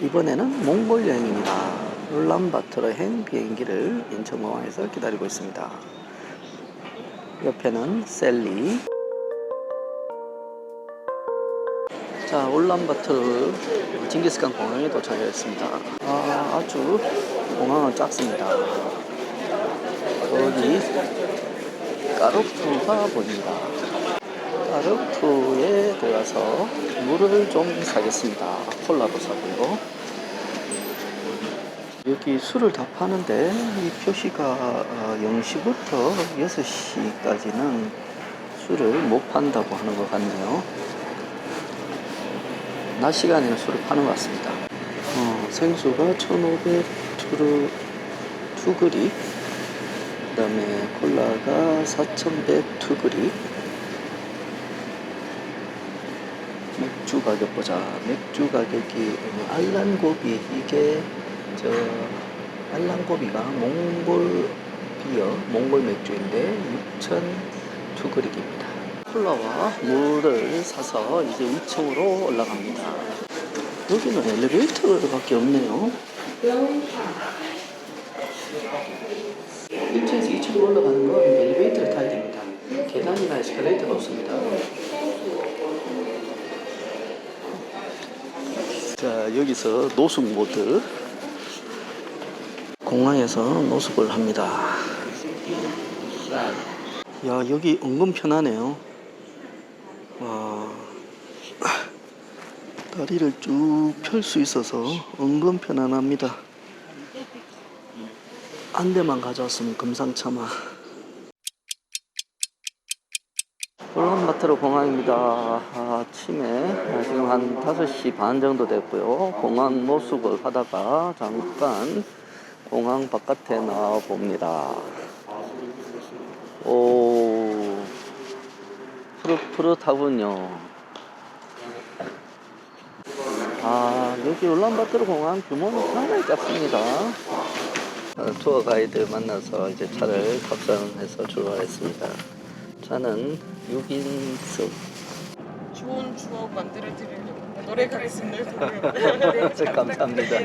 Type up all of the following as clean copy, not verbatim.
이번에는 몽골 여행입니다. 울란바토르행 비행기를 인천공항에서 기다리고 있습니다. 옆에는 셀리. 자, 울란바토르 징기스칸 공항에 도착했습니다. 아주 공항은 작습니다. 여기 까르푸가 보입니다. 까르푸에 들어가서 물을 좀 사겠습니다. 콜라도 사고요. 여기 술을 다 파는데 이 표시가 0시부터 6시까지는 술을 못 판다고 하는 것 같네요. 낮 시간에는 술을 파는 것 같습니다. 생수가 1,500 투그릭, 그 다음에 콜라가 4,100 투그릭. 맥주 가격 보자. 맥주 가격이 알란고비, 이게 알란고비가 몽골 비어, 몽골 맥주인데 6,000 투그릭입니다. 콜라와 물을 사서 이제 2층으로 올라갑니다. 여기는 엘리베이터밖에 없네요. 1층에서 2층으로 올라가는 건 엘리베이터를 타야 됩니다. 계단이나 에스컬레이터가 없습니다. 자, 여기서 노숙 모드. 공항에서 노숙을 합니다. 야, 여기 은근 편하네요. 와, 다리를 쭉 펼 수 있어서 은근 편안합니다. 안대만 가져왔으면 금상첨화. 울란바토르 공항입니다. 아침에 지금 한 5시 반 정도 됐고요. 공항 노숙을 하다가 잠깐 공항 바깥에 나와 봅니다. 오, 푸릇푸릇하군요. 여기 울란바토르 공항 규모는 상당히 작습니다. 투어 가이드 만나서 이제 차를 탑승해서 출발했습니다. 차는 6인승. 좋은 추억 만들어 드리려고 노래 가겠습니다. 감사합니다.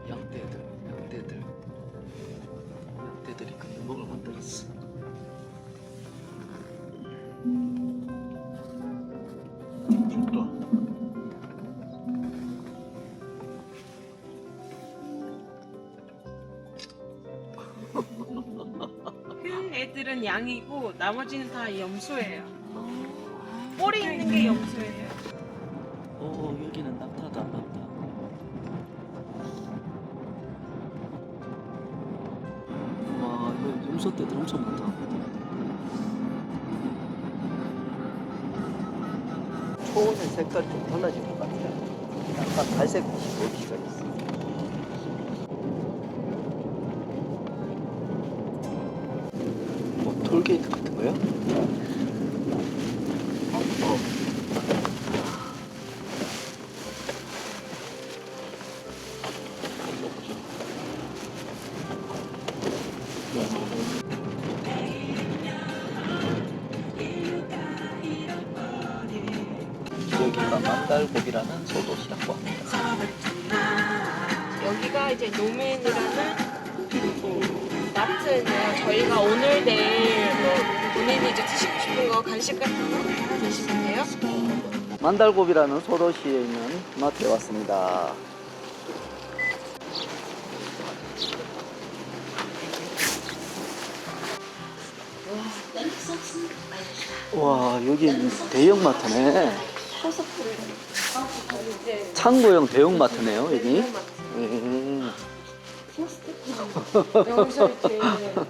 양떼들이 근육목을 만들었어. 큰 애들은 양이고 나머지는 다 염소예요. 꼬리 있는 게 염소예요. 여기는 낙타다, 낙타. 와, 이거 염소떼들 엄청 많다. 초원의 색깔이 좀 달라진 것 같아요. 약간 갈색빛이 보이기 시작했어. 뭐 톨게이트 같은 거요? 여기가 만달고비라는 소도시라고 합니다. 여기가 이제 노멘이라는 마트인데요. 저희가 오늘 내일 본인이 이제 드시고 싶은 거 간식 같은 거 드시면 돼요. 만달고비라는 소도시에 있는 마트에 왔습니다. 와, 여기 대형 마트네. 창고형 대형 마트네요, 여기. 여기서 이제 더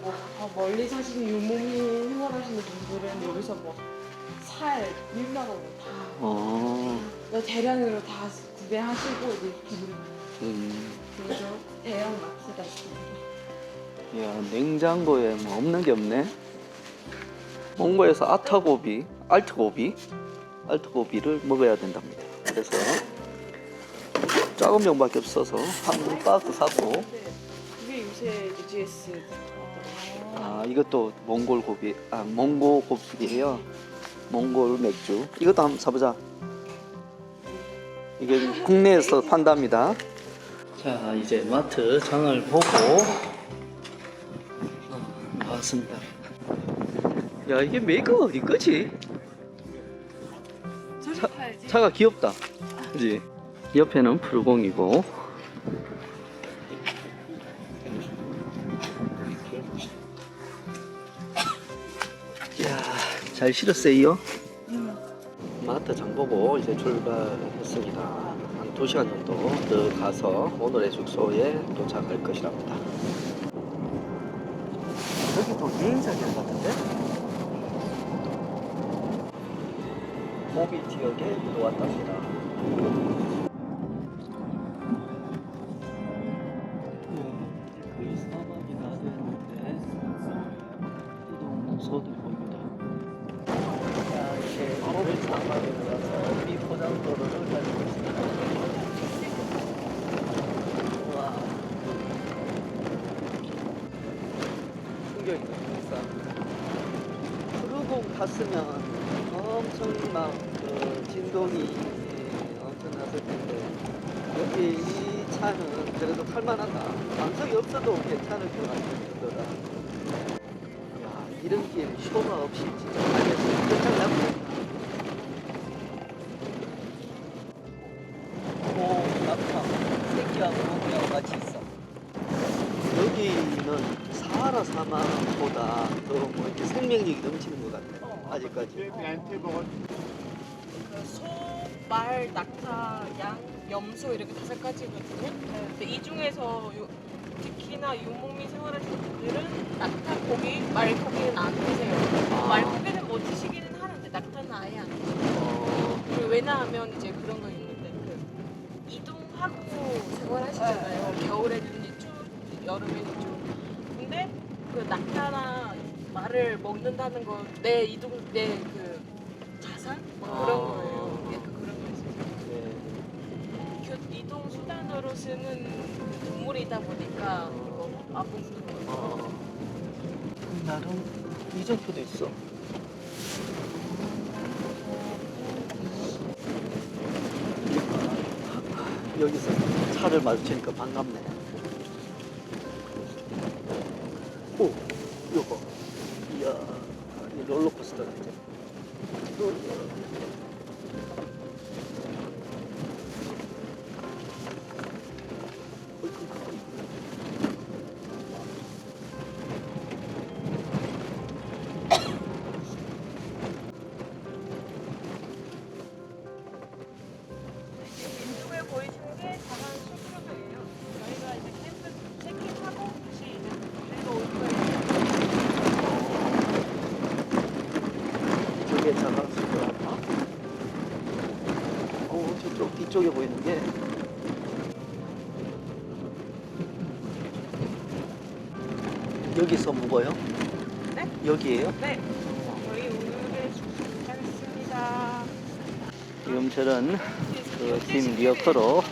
멀리 사시는 유목민 생활하시는 분들은 여기서 뭐 살, 밀가루 다 대량으로 다 구매하시고 이제 그래서 대형 마트가 있습니다. 이야, 냉장고에 뭐 없는 게 없네. 몽고에서 알트고비를 먹어야 된답니다. 그래서 작은 병밖에 없어서 한 박스 사고 그게 요새 KBS. 아, 이것도 몽골 고비, 몽고 고비예요. 몽골 맥주. 이것도 한번 사보자. 이게 국내에서 판답니다. 자, 이제 마트 장을 보고 나왔습니다. 야, 이게 메이커가 어디 거지? 차가 귀엽다. 그지? 옆에는 풀공이고. 이야, 잘 실었어요. 마트 장 보고 이제 출발했습니다. 한 2시간 정도 더 가서 오늘의 숙소에 도착할 것이랍니다. 여기도 여행자들 같은데? 모비 지역에 들어왔답니다. 거의 사막이 다 됐는데 또 농소들 보입니다. 자, 이제 모비 사막에 들어가서 비포장도로를 달리고 있습니다. 와, 풍경이 푸르공 갔으면 엄청 막 진동이 엄청 났을 텐데 여기 이 차는 그래도 탈만하다. 방석이 없어도 괜찮을 것 같은 거라. 야, 이런 길 쇼가 없이 진짜 달렸어요. 끝장납니다. 오, 낙타 새끼하고 모기하고 같이 있어. 여기는 사하라 사막보다 더 뭐 이렇게 생명력이 넘치는 것 같아요. 아직까지. 소, 말, 낙타, 양, 염소 이렇게 5가지거든요. 근데 이 중에서 특히나 유목민 생활하시는 분들은 낙타 고기, 말 고기는 안 드세요. 말 고기는 뭐 드시기는 하는데 낙타는 아예 안 드세요. 그리고 왜냐하면 이제 그런 거 있는데 그 이동하고 생활하시잖아요. 겨울에는 이제 쭉, 여름에는 쭉. 근데 그 낙타나 말을 먹는다는 건 내 이동, 내 그 자산? 뭐 그런 거예요. 약간 그런 거 있어요. 이동 수단으로 쓰는 동물이다 보니까 이거 아픈 거. 나름 이정표도 있어. 여기서 차를 마주치니까 반갑네. 오, 이거 봐. 이야, 이 롤러코스터 같아. 왼쪽에 보이시는 게 자간 숙소예요. 저희가 이제 캠프 체킹하고 다시 이제 내려올 거예요. 저게 자강수구나. 저쪽 뒤쪽에 보이는 게 여기서 묵어요? 네? 여기에요? 네. 저희 오늘의 숙소 도착했습니다. 지금 저는 그팀 리어커로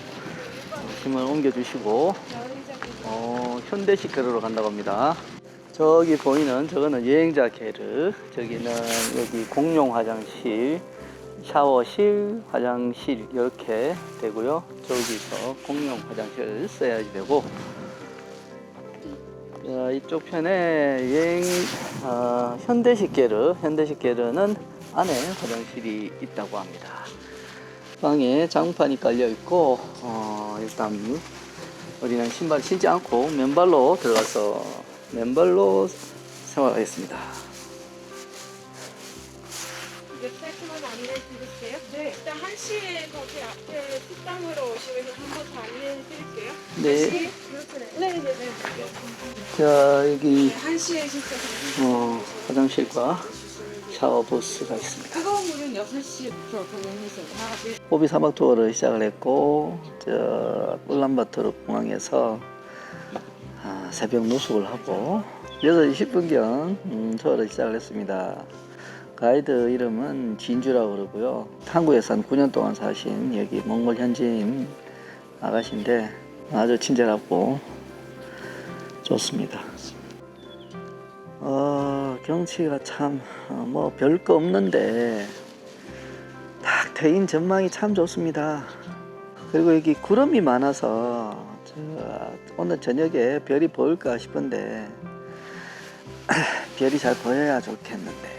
짐을 옮겨주시고 현대식 게르로 간다고 합니다. 저기 보이는 저거는 여행자 게르, 저기는 여기 공용 화장실, 샤워실, 화장실 이렇게 되고요. 저기서 공용 화장실을 써야지 되고, 자, 이쪽 편에 현대식 게르는 안에 화장실이 있다고 합니다. 방에 장판이 깔려 있고, 일단 우리는 신발 신지 않고 맨발로 들어가서 맨발로 생활하겠습니다. 이제 깔끔한 안내 드릴게요. 네. 일단 1시에 거기 앞에 식당으로 오시면 한 번 더 안내해 드릴게요. 네. 네네네. 자, 여기 1시에 진짜 화장실과 샤워 부스가 있습니다. 뜨거운 물은 6시부터 동원해서 다 호비 사막 투어를 시작을 했고, 저 울란바토르 공항에서 새벽 노숙을 하고 6시 10분경 투어를 시작을 했습니다. 가이드 이름은 진주라고 그러고요. 한국에서 한 9년 동안 사신 여기 몽골 현지인 아가씨인데 아주 친절하고 좋습니다. 경치가 참 뭐 별거 없는데 딱 트인 전망이 참 좋습니다. 그리고 여기 구름이 많아서 오늘 저녁에 별이 보일까 싶은데 별이 잘 보여야 좋겠는데.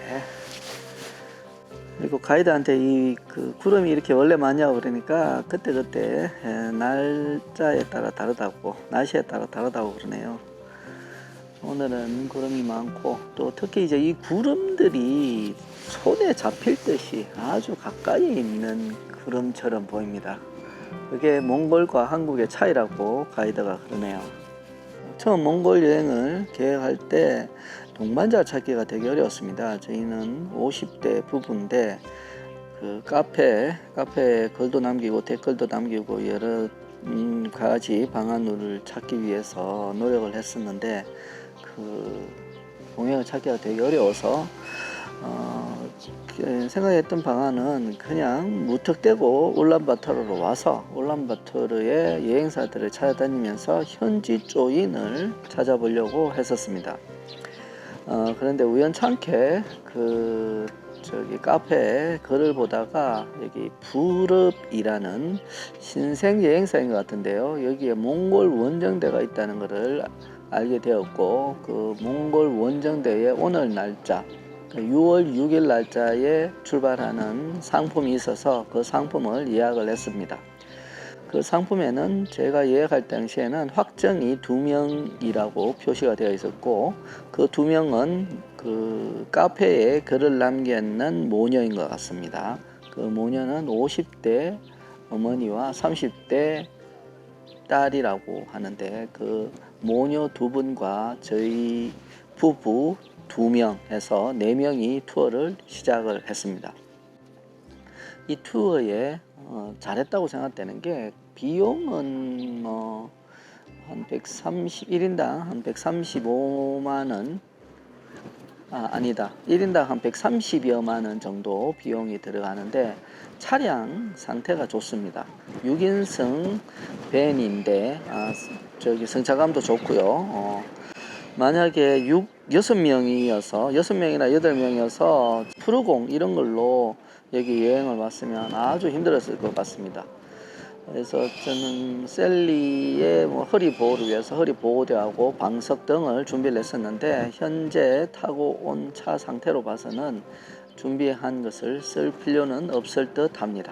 그리고 가이드한테 그 구름이 이렇게 원래 많냐고 그러니까 그때그때 날짜에 따라 다르다고, 날씨에 따라 다르다고 그러네요. 오늘은 구름이 많고, 또 특히 이제 이 구름들이 손에 잡힐 듯이 아주 가까이 있는 구름처럼 보입니다. 그게 몽골과 한국의 차이라고 가이드가 그러네요. 처음 몽골 여행을 계획할 때 동반자 찾기가 되게 어려웠습니다. 저희는 50대 부부인데 그 카페에 글도 남기고 댓글도 남기고 여러 가지 방안을 찾기 위해서 노력을 했었는데 그 동행을 찾기가 되게 어려워서 생각했던 방안은 그냥 무턱대고 울란바토르로 와서 울란바토르의 여행사들을 찾아다니면서 현지 조인을 찾아보려고 했었습니다. 그런데 우연찮게 저기 카페에 글을 보다가 여기 부릅이라는 신생 여행사인 것 같은데요. 여기에 몽골 원정대가 있다는 것을 알게 되었고, 그 몽골 원정대의 오늘 날짜 6월 6일 날짜에 출발하는 상품이 있어서 그 상품을 예약을 했습니다. 그 상품에는 제가 예약할 당시에는 확정이 2명이라고 표시가 되어 있었고, 그 2명은 그 카페에 글을 남겼는 모녀인 것 같습니다. 그 모녀는 50대 어머니와 30대 딸이라고 하는데, 그 모녀 2분과 저희 부부 2명에서 4명이 투어를 시작을 했습니다. 이 투어에 잘했다고 생각되는 게, 비용은 뭐 한 131인당 한 135만원, 아니다, 1인당 한 130여만원 정도 비용이 들어가는데 차량 상태가 좋습니다. 6인승 밴인데 저기 승차감도 좋고요. 만약에 6명이어서 6명이나 8명이어서 프로공 이런 걸로 여기 여행을 왔으면 아주 힘들었을 것 같습니다. 그래서 저는 셀리의 허리 보호를 위해서 허리 보호대하고 방석 등을 준비를 했었는데, 현재 타고 온 차 상태로 봐서는 준비한 것을 쓸 필요는 없을 듯 합니다.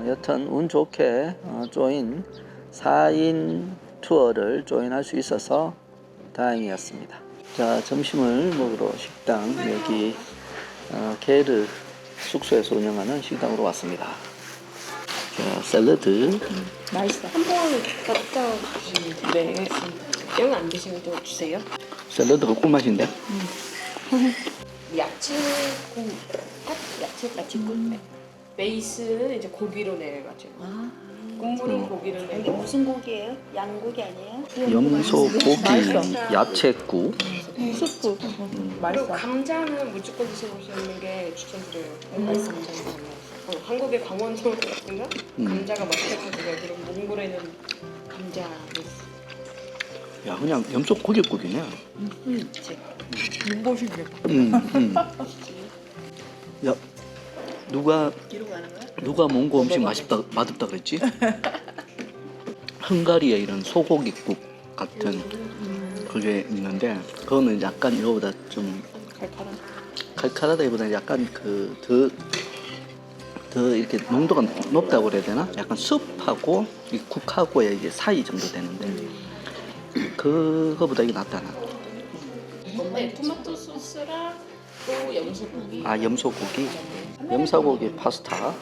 여튼 운 좋게 조인 4인 투어를 조인할 수 있어서 다행이었습니다. 자, 점심을 먹으러 식당, 여기 게르 숙소에서 운영하는 식당으로 왔습니다. 자, 샐러드. 맛있어. 한 번 갖다 주시면 네. 영 안 드시면 또 주세요. 샐러드가 꿀맛인데? 야채국, 야채국. 베이스는 이제 고기로 내가지고. 국물은 고기를 이게 내고. 무슨 고기예요? 양고기 아니에요? 염소 고기 야채국. 수프. 그리고 감자는 무조건 드셔보시는 게 추천드려요. 감자. 한국의 강원도 같은가? 감자가 맛있거든요. 그리고 몽골에는 감자. 야, 그냥 염소 고깃국이네. 눈보시게. 야, 누가 이러고 하는 거야? 누가 몽고 음식 맛없다 그랬지? 헝가리에 이런 소고기국 같은 그게 있는데, 그거는 약간 이거보다 좀 칼칼하다기보다는 약간 더 이렇게 농도가 높다고 그래야 되나? 약간 숲하고 이 국하고의 이제 사이 정도 되는데, 그거보다 이게 낫다 나. 네, 토마토 소스랑 또 염소고기. 염소고기, 염소고기 파스타.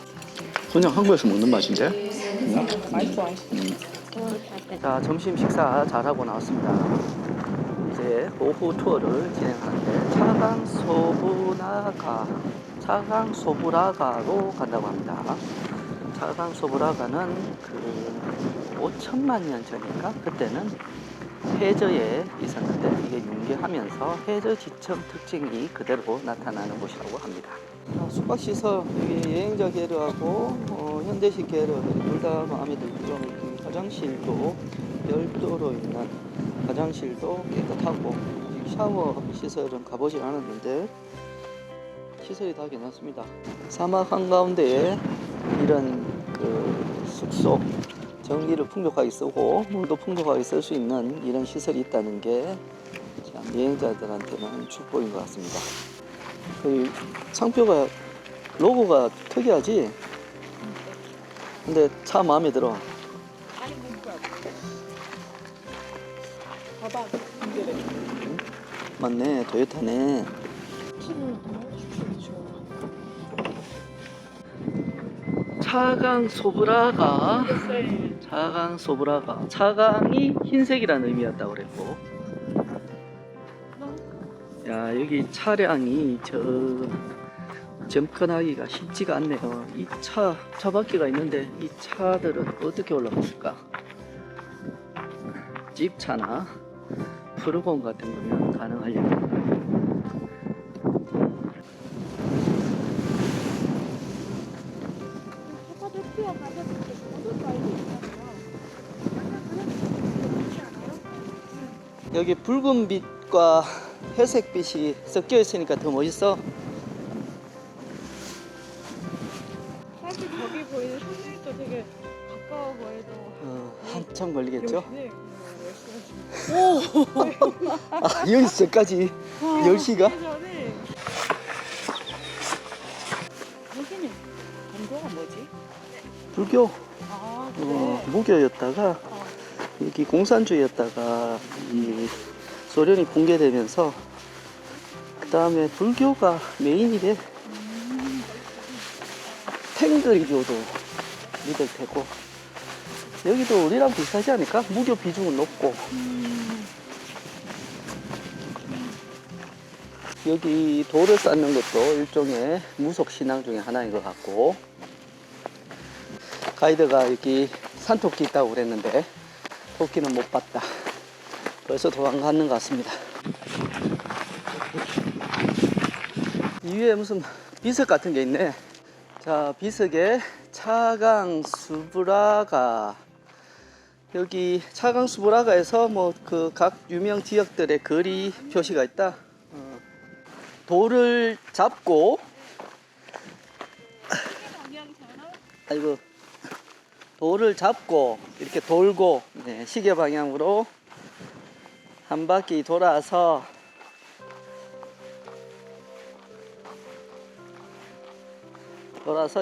그냥 한국에서 먹는 맛인데? 맛있어. 자, 점심 식사 잘하고 나왔습니다. 이제 오후 투어를 진행하는데 차강소브라가로 간다고 합니다. 차강소브라가는 5천만 년 전인가? 그때는 해저에 있었는데 이게 융계하면서 해저 지층 특징이 그대로 나타나는 곳이라고 합니다. 숙박시설, 여기 여행자 게르하고 현대식 게르 둘 다 마음에 들고요. 화장실도 별도로 있는 화장실도 깨끗하고 아직 샤워 시설은 가보진 않았는데 시설이 다 괜찮습니다. 사막 한가운데에 이런 그 숙소 전기를 풍족하게 쓰고 물도 풍족하게 쓸 수 있는 이런 시설이 있다는 게 참 여행자들한테는 축복인 것 같습니다. 그 상표가 로고가 특이하지? 근데 차 마음에 들어. 아니 뭔가 봐봐 이게 맞네, 토요타네. 차강 소브라가 차강이 흰색이라는 의미였다고 그랬고, 야 여기 차량이 접근하기가 쉽지가 않네요. 이 차 바퀴가 있는데 이 차들은 어떻게 올라갔을까? 집차나 프르곤 같은 거면 가능하려나? 여기 붉은 빛과 회색 빛이 섞여 있으니까 더 멋있어. 사실 저기 보이는 산들도 되게 가까워 보여도 한참 걸리겠죠? 네, 열심히 아, 여기서 저까지 10시가? 여기는 종교가 뭐지? 불교, 아 그래? 무교였다가 여기 공산주의였다가 이 소련이 붕괴되면서 그 다음에 불교가 메인이래. 탱글교도 믿을 테고, 여기도 우리랑 비슷하지 않을까? 무교 비중은 높고. 여기 돌을 쌓는 것도 일종의 무속 신앙 중에 하나인 것 같고, 가이드가 여기 산토끼 있다고 그랬는데 토끼는 못 봤다. 벌써 도망가는 것 같습니다. 이 위에 무슨 비석 같은 게 있네. 자, 비석에 차강 수브라가, 여기 차강 수브라가에서 뭐 그 각 유명 지역들의 거리 표시가 있다. 돌을 잡고, 아이고, 돌을 잡고 이렇게 돌고, 네, 시계 방향으로 한 바퀴 돌아서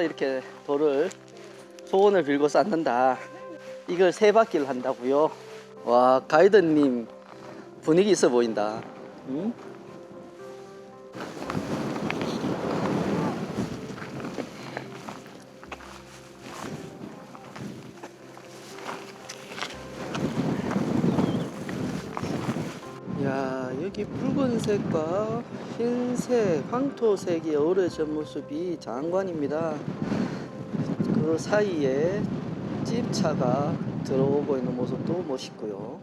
이렇게 돌을 소원을 빌고 쌓는다. 이걸 3바퀴를 한다고요? 와, 가이드님 분위기 있어 보인다. 응? 야, 여기 붉은색과 흰색, 황토색이 어우러진 모습이 장관입니다. 그 사이에 집차가 들어오고 있는 모습도 멋있고요.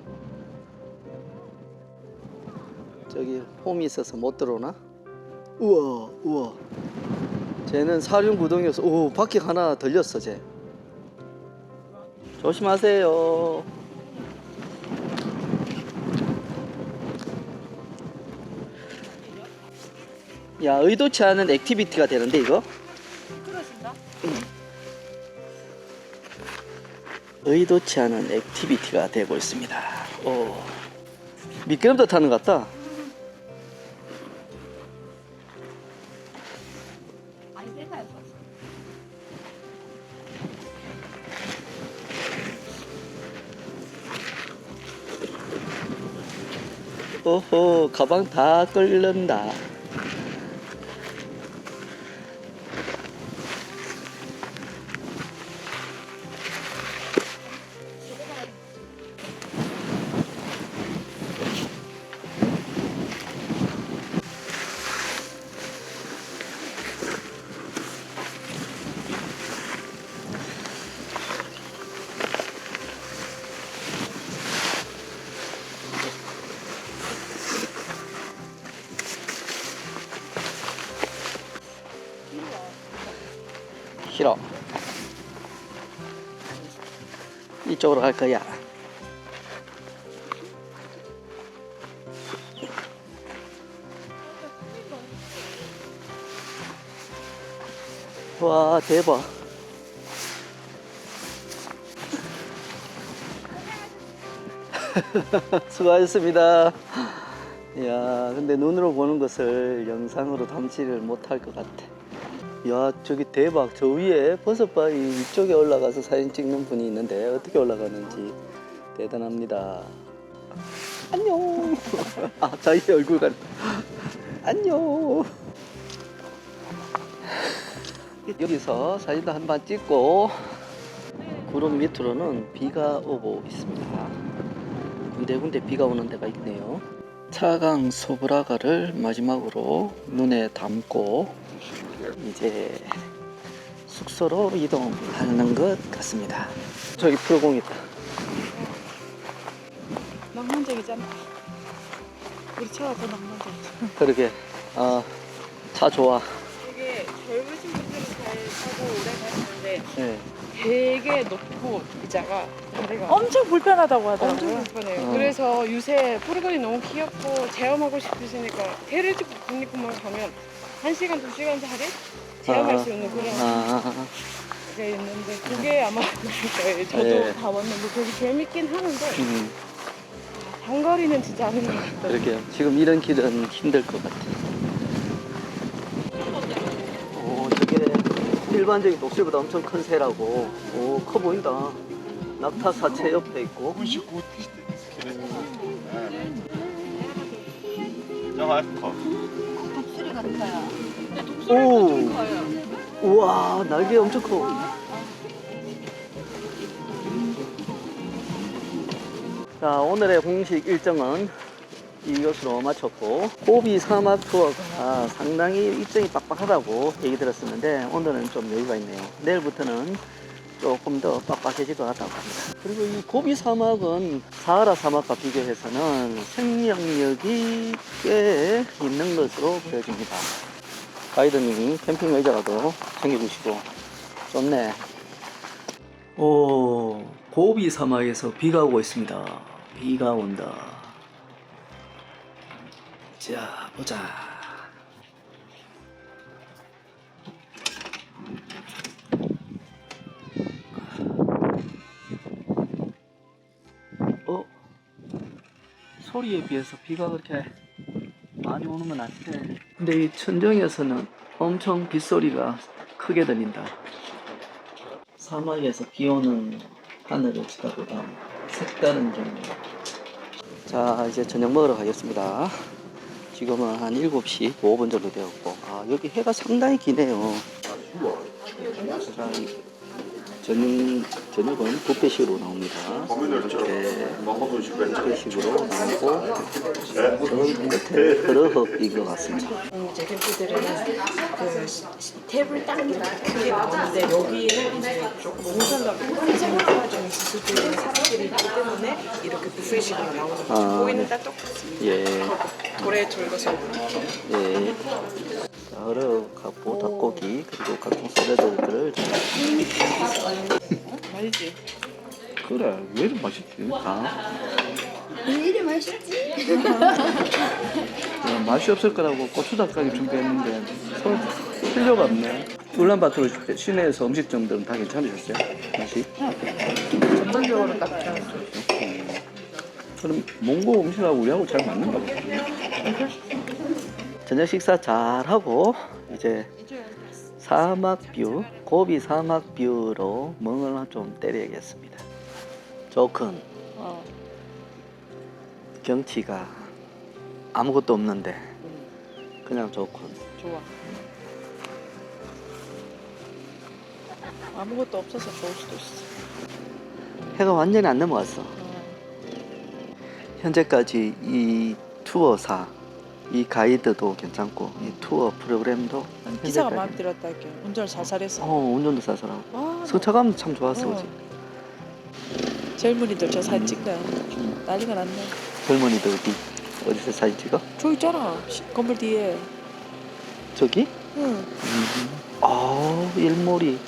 저기 홈이 있어서 못 들어오나? 우와, 우와. 쟤는 사륜구동이어서, 오, 바퀴 하나 들렸어, 쟤. 조심하세요. 야, 의도치 않은 액티비티가 되는데 이거? 그러신다? 의도치 않은 액티비티가 되고 있습니다. 오, 미끄럼틀 타는 것 같다. 아니 내가 해봤어. 오호, 가방 다 끓는다. 싫어. 이쪽으로 갈 거야. 와, 대박. 수고하셨습니다. 이야, 근데 눈으로 보는 것을 영상으로 담지를 못할 것 같아. 이야, 저기 대박. 저 위에 버섯바위 위쪽에 올라가서 사진 찍는 분이 있는데 어떻게 올라가는지 대단합니다. 안녕. 아, 자기 얼굴 가려. 안녕. 여기서 사진도 한 번 찍고 구름 밑으로는 비가 오고 있습니다. 군데군데 비가 오는 데가 있네요. 차강 소브라가를 마지막으로 눈에 담고 이제 숙소로 이동하는 것 같습니다. 저기 푸르공 있다. 낭만적이잖아. 우리 차가 더 낭만적이지. 그러게. 차 좋아. 되게 젊으신 분들이 잘 타고 오래 가시는데 네. 되게 높고 의자가 다리가 엄청 불편하다고 하더라고요. 엄청 불편해요. 어. 그래서 요새 포르건이 너무 귀엽고 체험하고 싶으시니까 배를 찍고 국립공원 가면 1시간, 2시간 자리 체험할 수 있는 그런 게 있는데 그게 아마 그럴 거예요. 저도 네. 가봤는데 되게 재밌긴 하는데 음, 장거리는 진짜 아닌 것 같아요. 그러게요. 지금 이런 길은 힘들 것 같아. 오, 저게 일반적인 독수리보다 엄청 큰 새라고. 오, 커 보인다. 낙타 사체 옆에 있고. Gut ist das. Ja, einfach. 독수리 같아요. 근데 독수리가 오. 좀 커요. 우와, 날개 엄청 커. 자, 오늘의 공식 일정은 이것으로 마쳤고, 고비 사막 투어가 상당히 일정이 빡빡하다고 얘기 들었었는데 오늘은 좀 여유가 있네요. 내일부터는 조금 더 빡빡해질 것 같다고 합니다. 그리고 이 고비 사막은 사하라 사막과 비교해서는 생명력이 꽤 있는 것으로 보여집니다. 가이드님이 캠핑 의자라도 챙겨주시고 좋네. 오, 고비 사막에서 비가 오고 있습니다. 비가 온다. 자, 보자. 소리에 비해서 비가 그렇게 많이 오는 건 아닌데, 근데 이 천정에서는 엄청 빗소리가 크게 들린다. 사막에서 비 오는 하늘을 쳐다보다 색다른 종류. 자, 이제 저녁 먹으러 가겠습니다. 지금은 한 7시 5분 정도 되었고, 여기 해가 상당히 기네요. 자, 저녁은 뷔페식으로 나옵니다. 이렇게 뷔페식으로 나오고, 저 끝에 흐르헉인 것 같습니다. 이제 캠프들은 그 테이블 딱 크게 나오는데 여기는 이제 조금 공산하고 생활화점이 있을 수 있는 사람들이 있기 때문에 이렇게 부페식으로 나오는 거죠. 보이는 딱 똑같습니다. 예, 돌에 둘러서 예. 자, 흐르헉하고 닭고기, 그리고 각종 샐러드들을 맛있지? 그래, 왜 이렇게 맛있지? 왜 이리 맛있지? 맛이 없을 거라고 고추닭까지 준비했는데 필요가 없네. 울란바토르 시내에서 음식점들은 다 괜찮으셨어요? 맛이? 전반적으로 딱 그럼 몽고 음식하고 우리하고 잘 맞는가 보다. 저녁 식사 잘 하고 이제 사막뷰, 고비 사막뷰로 멍을 좀 때려야겠습니다. 조큰 경치가 아무것도 없는데 그냥 조큰. 좋아. 아무것도 없어서 좋을 수도 있어. 해가 완전히 안 넘어갔어. 현재까지 이 투어사, 이 가이드도 괜찮고 이 투어 프로그램도 기사가 현재까지- 마음에 들었다 할게. 운전을 살살했어. 운전도 쌀쌀하고 아, 승차감도 참 좋았어. 어. 그치? 젊은이들 저 사진 찍다. 난리가 났네. 젊은이들 어디서 사진 찍어? 저 있잖아. 건물 뒤에. 저기? 응. 일몰이.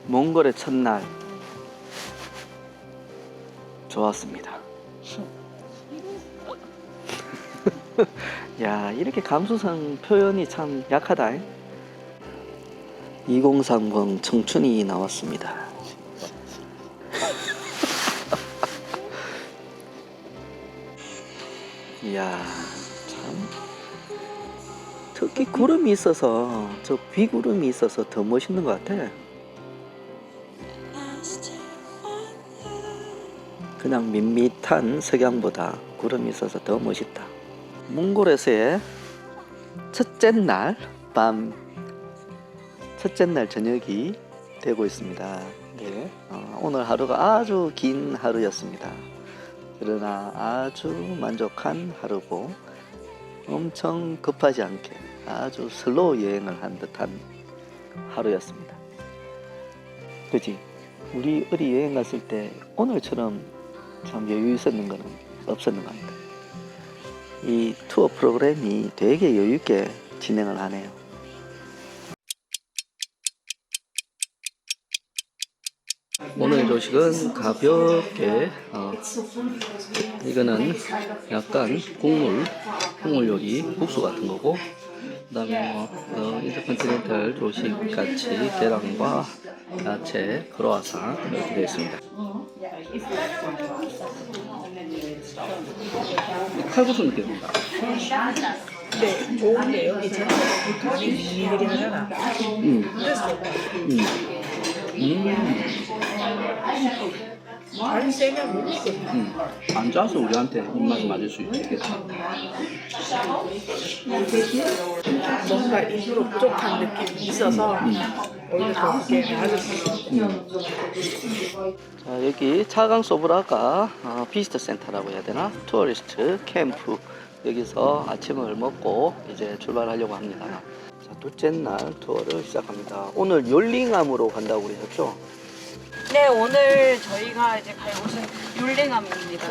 몽골의 첫날 좋았습니다. 야, 이렇게 감수성 표현이 참 약하다. 2030 청춘이 나왔습니다. 이야, 참. 특히 구름이 있어서, 저 비구름이 있어서 더 멋있는 것 같아. 그냥 밋밋한 석양보다 구름이 있어서 더 멋있다. 몽골에서의 첫째 날 밤, 첫째 날 저녁이 되고 있습니다. 네. 오늘 하루가 아주 긴 하루였습니다. 그러나 아주 만족한 하루고 엄청 급하지 않게 아주 슬로우 여행을 한 듯한 하루였습니다. 그치? 우리 어디 여행 갔을 때 오늘처럼 참 여유 있었는 거는 없었는 것 같아요. 이 투어 프로그램이 되게 여유 있게 진행을 하네요. 오늘 조식은 가볍게 이거는 약간 국물 요리 국수 같은 거고, 그다음에 인터컨티넨탈 조식 같이 계란과 야채, 크로아상 이렇게 되어 있습니다. 칼국수 느낌입니다. 근데 좋은 게 여기 전체가 미리미리 하잖아. 그래서 잘 세면 못 먹거든. 안 짜서 우리한테 입맛에 맞을 수 있겠다. 뭔가 일부러 부족한 느낌이 있어서 오히려 더 그게 맞을 수 있어. 자, 여기 차강 소브라가 비지터 센터라고 해야 되나? 투어리스트 캠프. 여기서 아침을 먹고 이제 출발하려고 합니다. 자, 둘째 날 투어를 시작합니다. 오늘 욜링암으로 간다고 그러셨죠? 네, 오늘 저희가 이제 갈 곳은 율링암입니다.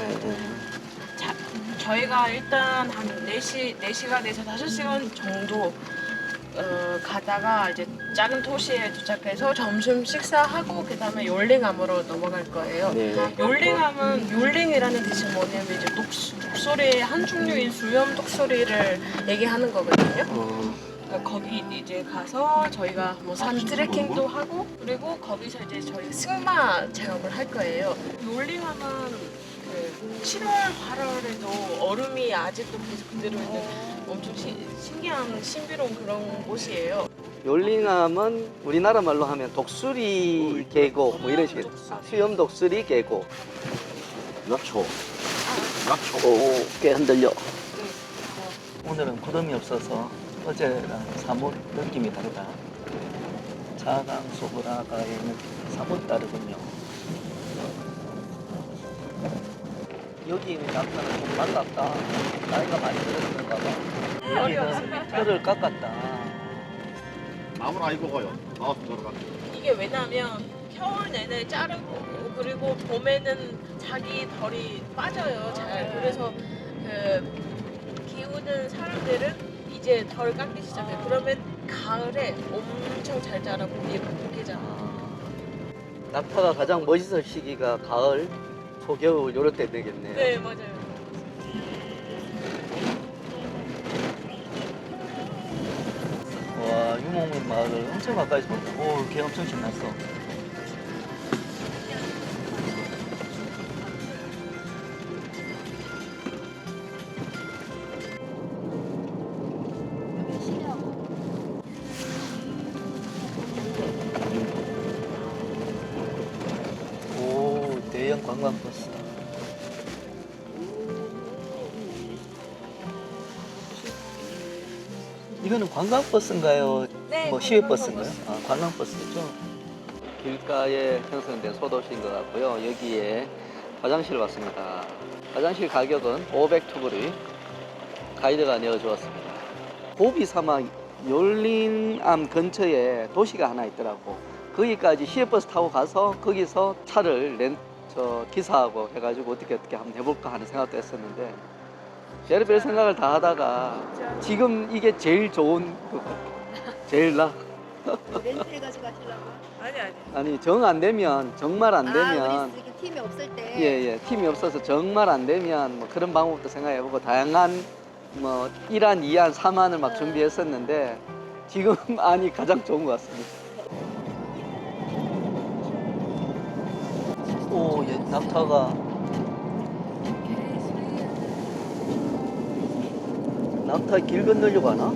자, 저희가 일단 한 4시간에서 5시간 정도 가다가 이제 작은 도시에 도착해서 점심 식사하고 그 다음에 율링암으로 넘어갈 거예요. 네. 율링암은 율링이라는 뜻이 뭐냐면 이제 독소리의 한 종류인 수염 독소리를 얘기하는 거거든요. 그러니까 거기 이제 가서 저희가 뭐 산 트레킹도 하고, 그리고 거기서 이제 저희 승마 체험을 할 거예요. 율링암은 그 7월, 8월에도 얼음이 아직도 계속 그대로 있는 엄청 신기한 신비로운 그런 곳이에요. 욜링암은 우리나라 말로 하면 독수리 계곡 뭐 이런 식의 수염 독수리 계곡. 약초. 오, 꽤 흔들려. 오늘은 구름이 없어서 어제랑 사뭇 느낌이 다르다. 차강 소브라가의 느낌이 사뭇 다르군요. 여기 낙타는 좀 말랐다. 나이가 많이 들었는가 봐. 여기는 털을 깎았다. 아무나 안 입어가요. 아, 저러가. 이게 왜냐면 겨울 내내 자르고, 그리고 봄에는 자기 덜이 빠져요. 잘. 그래서 그 키우는 사람들은 이제 덜 깎기 시작해요. 그러면 가을에 엄청 잘 자라고 예쁘게 자라. 낙타가 가장 멋있을 시기가 가을, 초겨울 요럴 때 되겠네요. 네, 맞아요. 와, 유목민 마을을 엄청 가까이서 본다. 오, 걔 엄청 신났어. 오, 대형 관광버스. 이거는 관광버스인가요? 네, 뭐 시외버스인가요? 아, 관광버스죠. 길가에 형성된 소도시인 것 같고요. 여기에 화장실 왔습니다. 화장실 가격은 500투브리 가이드가 내어주었습니다. 고비 사막 욜링암 근처에 도시가 하나 있더라고. 거기까지 시외버스 타고 가서 거기서 차를 기사하고 해가지고 어떻게 한번 해볼까 하는 생각도 했었는데, 별의별 생각을 다 하다가 지금 이게 제일 좋은 것 같아. 제일 나. 렌트해가지고 하시려고? 아니. 아니 정 안 되면 정말 안 되면 아, 우리 이렇게 팀이 없을 때. 예예 팀이 없어서 정말 안 되면 뭐 그런 방법도 생각해보고 다양한 뭐 1안, 2안, 3안을 막 준비했었는데 지금 안이 가장 좋은 것 같습니다. 오, 예, 낙타가 낙타 길 건너려고 하나?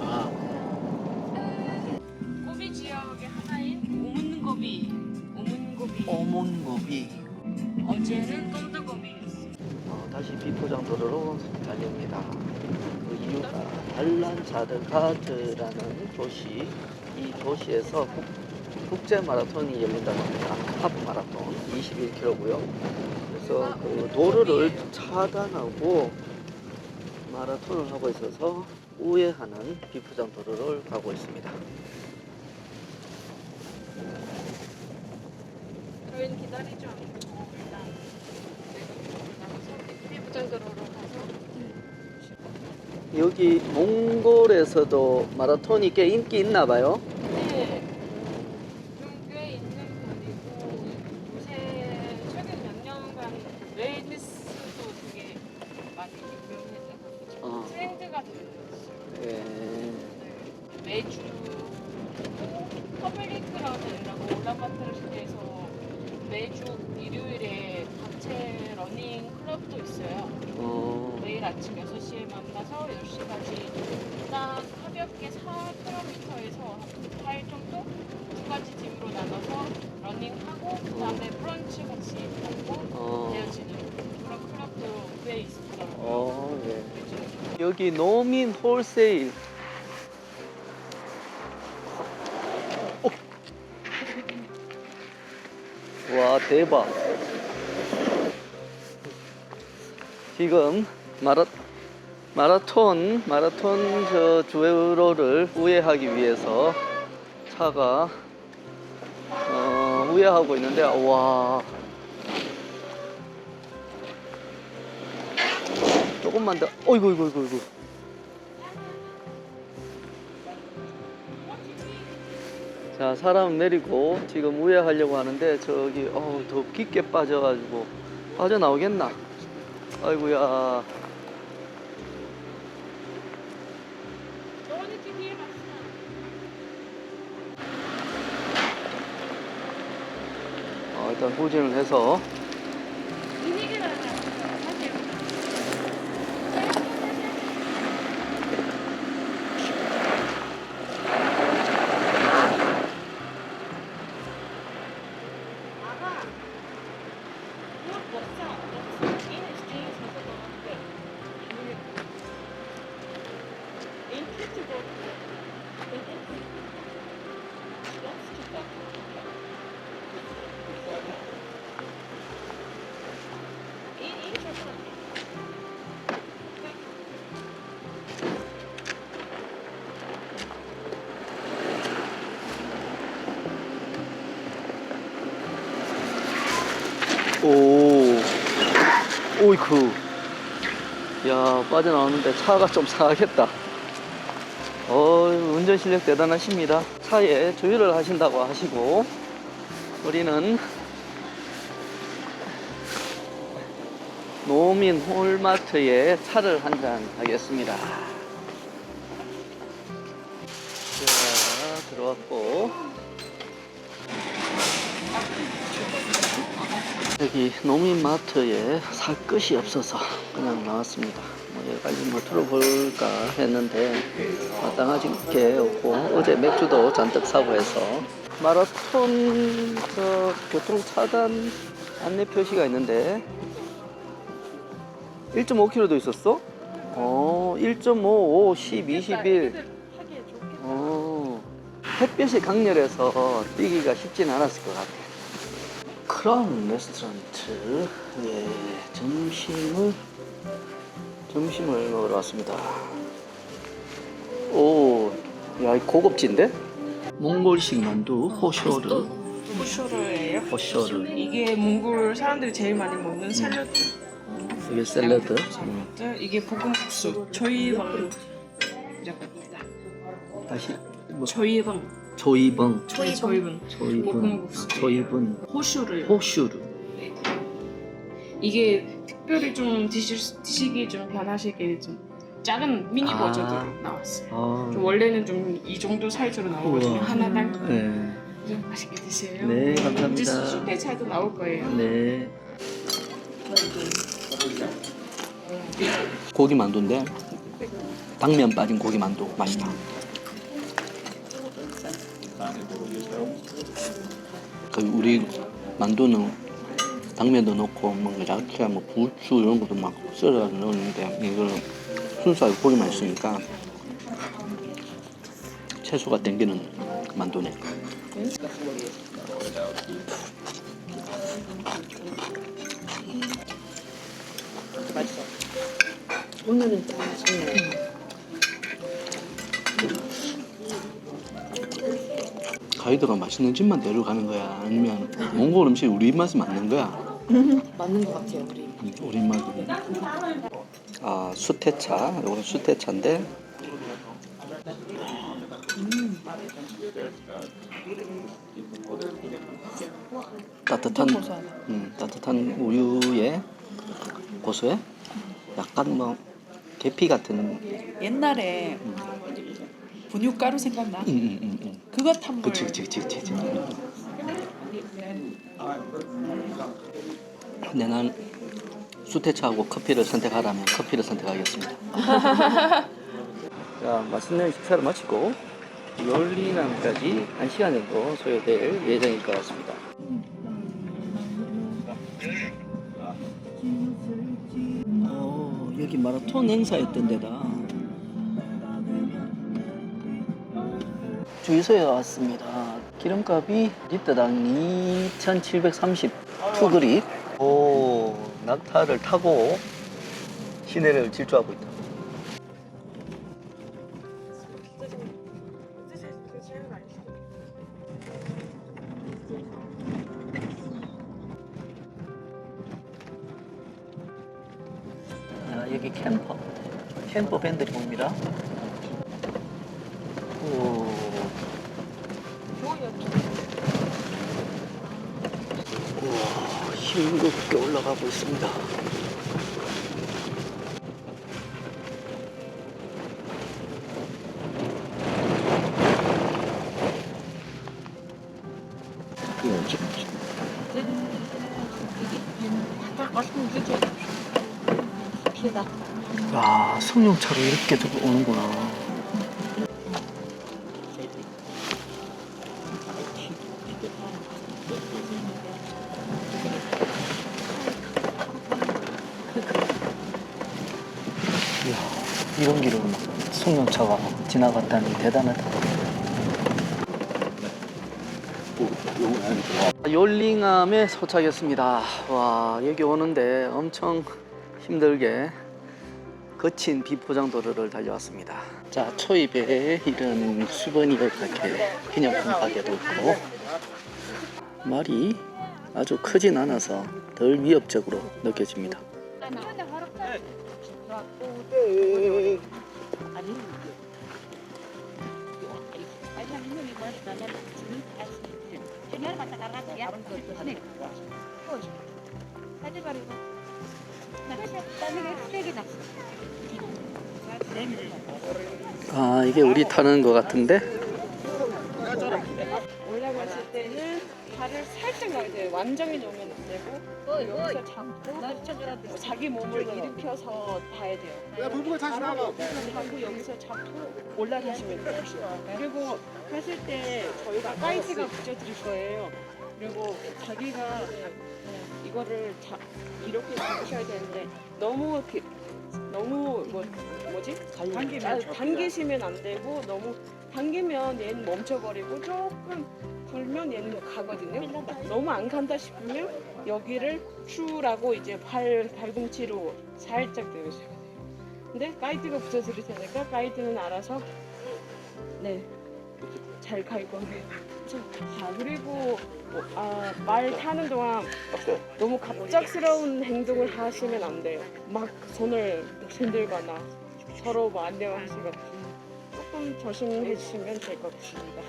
아, 고비 지역의 하나인 오문고비. 어문고비. 어제는 똠드고비였어. 다시 비포장 도로로 달립니다. 그 이유가 발란차르가드라는 도시, 이 도시에서 국제 마라톤이 열린다고 합니다. 하프 마라톤 21km고요. 그래서 그 도로를 차단하고 마라톤을 하고 있어서 우회하는 비포장 도로를 가고 있습니다. 저희는 기다리지 않고 일단 나가서 피부장도로로 가서 여기 몽골에서도 마라톤이 꽤 인기 있나 봐요. 네, 좀 꽤 있는 편이고 요새 최근 몇 년간 웰니스도 되게 많이 유명해져서 트렌드가 되었어요. 예. 매주 퍼블릭 그라운드라고 올라마트를 시대에서 매주 일요일에 단체 러닝 클럽도 있어요. 매일 아침 6시에 만나서 10시까지 일단 가볍게 4km에서 4일 정도 두 가지 팀으로 나눠서 러닝하고 그 다음에 브런치 같이 먹고 헤어지는 그런 클럽도 꽤 있더라고요. 예. 여기 노민 홀세일. 와, 대박. 지금 마라톤 저 주로를 우회하기 위해서 차가 우회하고 있는데, 와. 조금만 더. 어이구. 자, 사람 내리고 지금 우회하려고 하는데 저기 더 깊게 빠져가지고 빠져나오겠나? 아이고야. 일단 후진을 해서 오이쿠. 야, 빠져나오는데 차가 좀 상하겠다. 운전 실력 대단하십니다. 차에 조율을 하신다고 하시고, 우리는 노민 홀마트에 차를 한잔 하겠습니다. 자, 들어왔고. 여기 노민마트에 살 것이 없어서 그냥 나왔습니다. 여기까지 뭐 들어볼까 했는데 마땅하게 없고, 어제 맥주도 잔뜩 사고 해서 마라톤 교통 차단 안내 표시가 있는데 1.5km도 있었어? 1.5, 5, 10, 21. 햇볕이 강렬해서 뛰기가 쉽진 않았을 것 같아. 크라운 레스토랑트, 예, 점심을 먹으러 왔습니다. 오, 야, 고급진데? 몽골식 만두, 호쇼르. 호쇼르예요? 호쇼르. 이게 몽골 사람들이 제일 많이 먹는 살려주. 이게 샐러드. 이게 볶음국수. 초이방. 다시 뭐 초이방. 조이봉. 초이방. 조이분. 볶음국수. 조이분. 호슈를. 호슈루. 이게 특별히 좀 드시기 좀 편하시게 좀 작은 미니 아. 버전으로 나왔어요. 아. 좀 원래는 좀 이 정도 사이즈로 나오거든요. 우와. 하나당. 네. 맛있게 드세요. 네, 감사합니다. 이제 수대차도 나올 거예요. 네. 고기 만두인데 당면 빠진 고기 만두 맛있다. 그 우리 만두는 당면도 넣고 뭔가 야채, 뭐 부추 이런 것도 막 썰어서 넣었는데 이거는 순수하게 고기만 있으니까 채소가 땡기는 만두네. 맛있어. 오늘은 좀 맛있네. 가이드가 맛있는 집만 데려가는 거야? 아니면 몽골 음식이 우리 입맛에 맞는 거야? 맞는 것 같아요, 우리. 우리 입맛에. 아, 수태차. 이건 수태차인데 따뜻한 따뜻한 우유에 고소해? 약간 뭐 계피 같은. 옛날에 분유가루 생각나? 그거 탄물. 그치. 근데 난 수태차하고 커피를 선택하라면 커피를 선택하겠습니다. 자, 맛있는 식사를 마치고 열리남까지 1시간 정도 소요될 예정일 것 같습니다. 여기 마라톤 행사했던 데다. 주유소에 왔습니다. 기름값이 리터당 2,730 투그립. 오, 낙타를 타고 시내를 질주하고 있다. 여기 캠퍼 밴들이 옵니다. 오. 우와, 힘겹게 올라가고 있습니다. 야, 승용차로 이렇게 오는구나. 이야, 이런 길을 승용차가 지나갔다니 대단하다. 열링암에 도착했습니다. 와, 여기 오는데 엄청 힘들게 거친 비포장도로를 달려왔습니다. 자, 초입에 이런 수버니어 가게, 기념품 가게도 있고 말이 아주 크진 않아서 덜 위협적으로 느껴집니다. 아, 이게 우리 타는 것 같은데? 올라갔을 때는 발을 살짝 넣어야 돼요. 완전히 넣으면 안 되고 여기서 잡고 자기 몸을 일으켜서 봐야 돼요. 하고 여기서 잡고 올라가시면 돼요. 그리고 하실 때 저희가 가이드가 붙여드릴 거예요. 그리고 자기가 이거를 이렇게 잡으셔야 되는데 너무 당기시면 안 되고 너무 당기면 얘는 멈춰버리고 조금 불면 얘는 가거든요. 너무 안 간다 싶으면 여기를 큐라고 이제 발꿈치로 살짝 내려주셔야 돼요. 근데 가이드가 붙여드릴 테니까 가이드는 알아서 잘 갈 거예요. 자, 그리고 말 타는 동안 너무 갑작스러운 행동을 하시면 안 돼요. 막 손을 흔들거나 서로 뭐 안녕하시거나 조금 조심해 주시면 될 것 같습니다.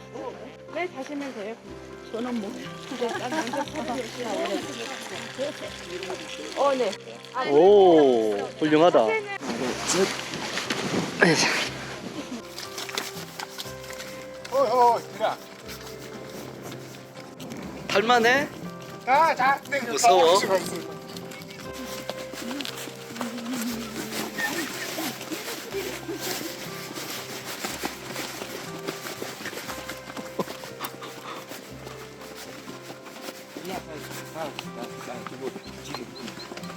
네, 타시면 돼요. 저는 뭐 네. 오, 훌륭하다. 탈만해? 무서워?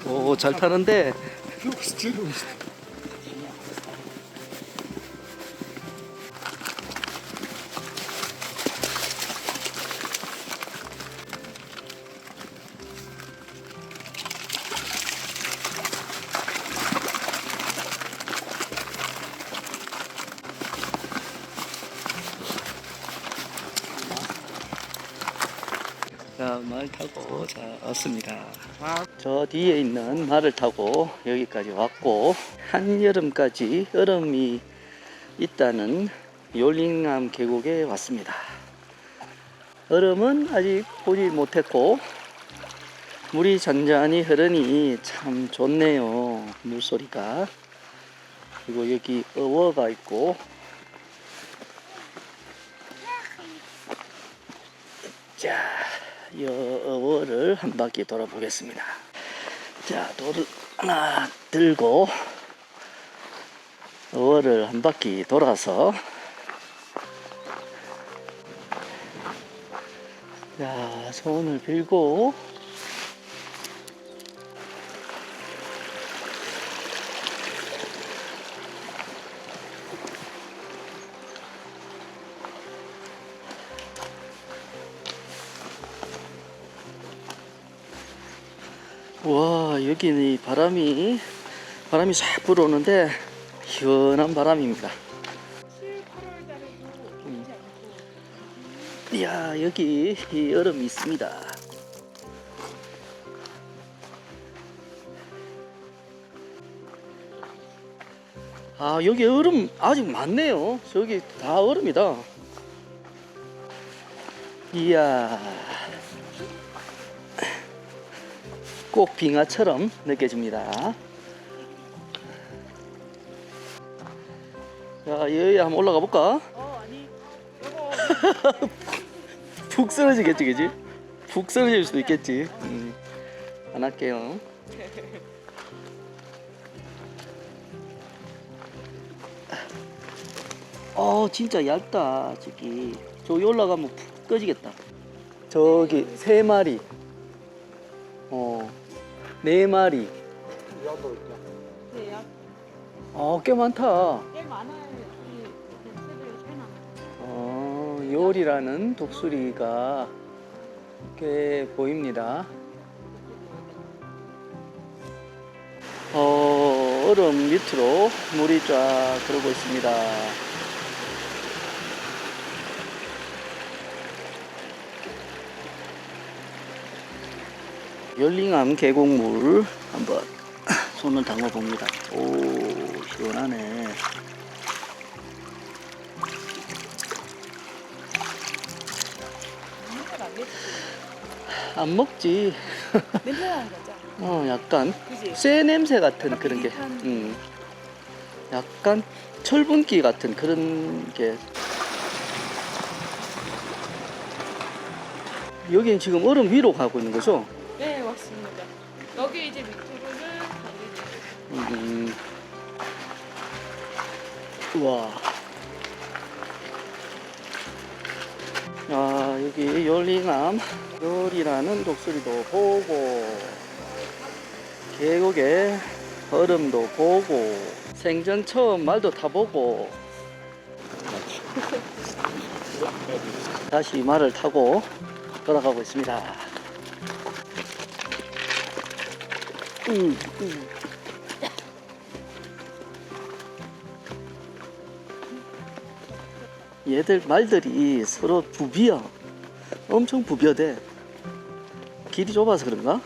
오, 잘 타는데. 자, 말 타고 자 왔습니다. 저 뒤에 있는 말을 타고 여기까지 왔고 한여름까지 얼음이 있다는 욜링암 계곡에 왔습니다. 얼음은 아직 보지 못했고 물이 잔잔히 흐르니 참 좋네요. 물소리가. 그리고 여기 어워가 있고 자, 이 어워를 한 바퀴 돌아보겠습니다. 자, 돌을 하나 들고 어워를 한 바퀴 돌아서 자, 손을 빌고 와, 여기는 이 바람이 싹 불어오는데 시원한 바람입니다. 7, 8월 달에도 덥지 않고 이야, 여기 이 얼음이 있습니다. 아, 여기 얼음 아직 많네요. 저기 다 얼음이다. 이야, 꼭 빙하처럼 느껴집니다. 자, 여기 한번 올라가 볼까? 아니 푹 쓰러지겠지, 그지? 푹 쓰러질 수도 있겠지. 안 할게요. 진짜 얇다, 저기. 저기 올라가면 푹 꺼지겠다. 저기 3마리. 4마리. 돼요? 꽤 많다. 꽤 많아요. 이 새들이 꽤 많아요. 요리라는 독수리가 꽤 보입니다. 얼음 밑으로 물이 쫙 흐르고 있습니다. 욜링암 계곡물 한번 손을 담가 봅니다. 오, 시원하네. 안 먹지. 냄새 나는 거죠? 약간 그지? 쇠 냄새 같은 그런 게, 비릿한. 약간 철분기 같은 그런 게. 여기는 지금 얼음 위로 가고 있는 거죠? 네, 맞습니다. 여기 이제 밑으로는 달리죠. 우와. 여기 욜링암 요리라는 독수리도 보고 계곡에 얼음도 보고 생전 처음 말도 타보고 다시 말을 타고 돌아가고 있습니다. 얘들 말들이 서로 부비어. 엄청 부벼대. 길이 좁아서 그런가?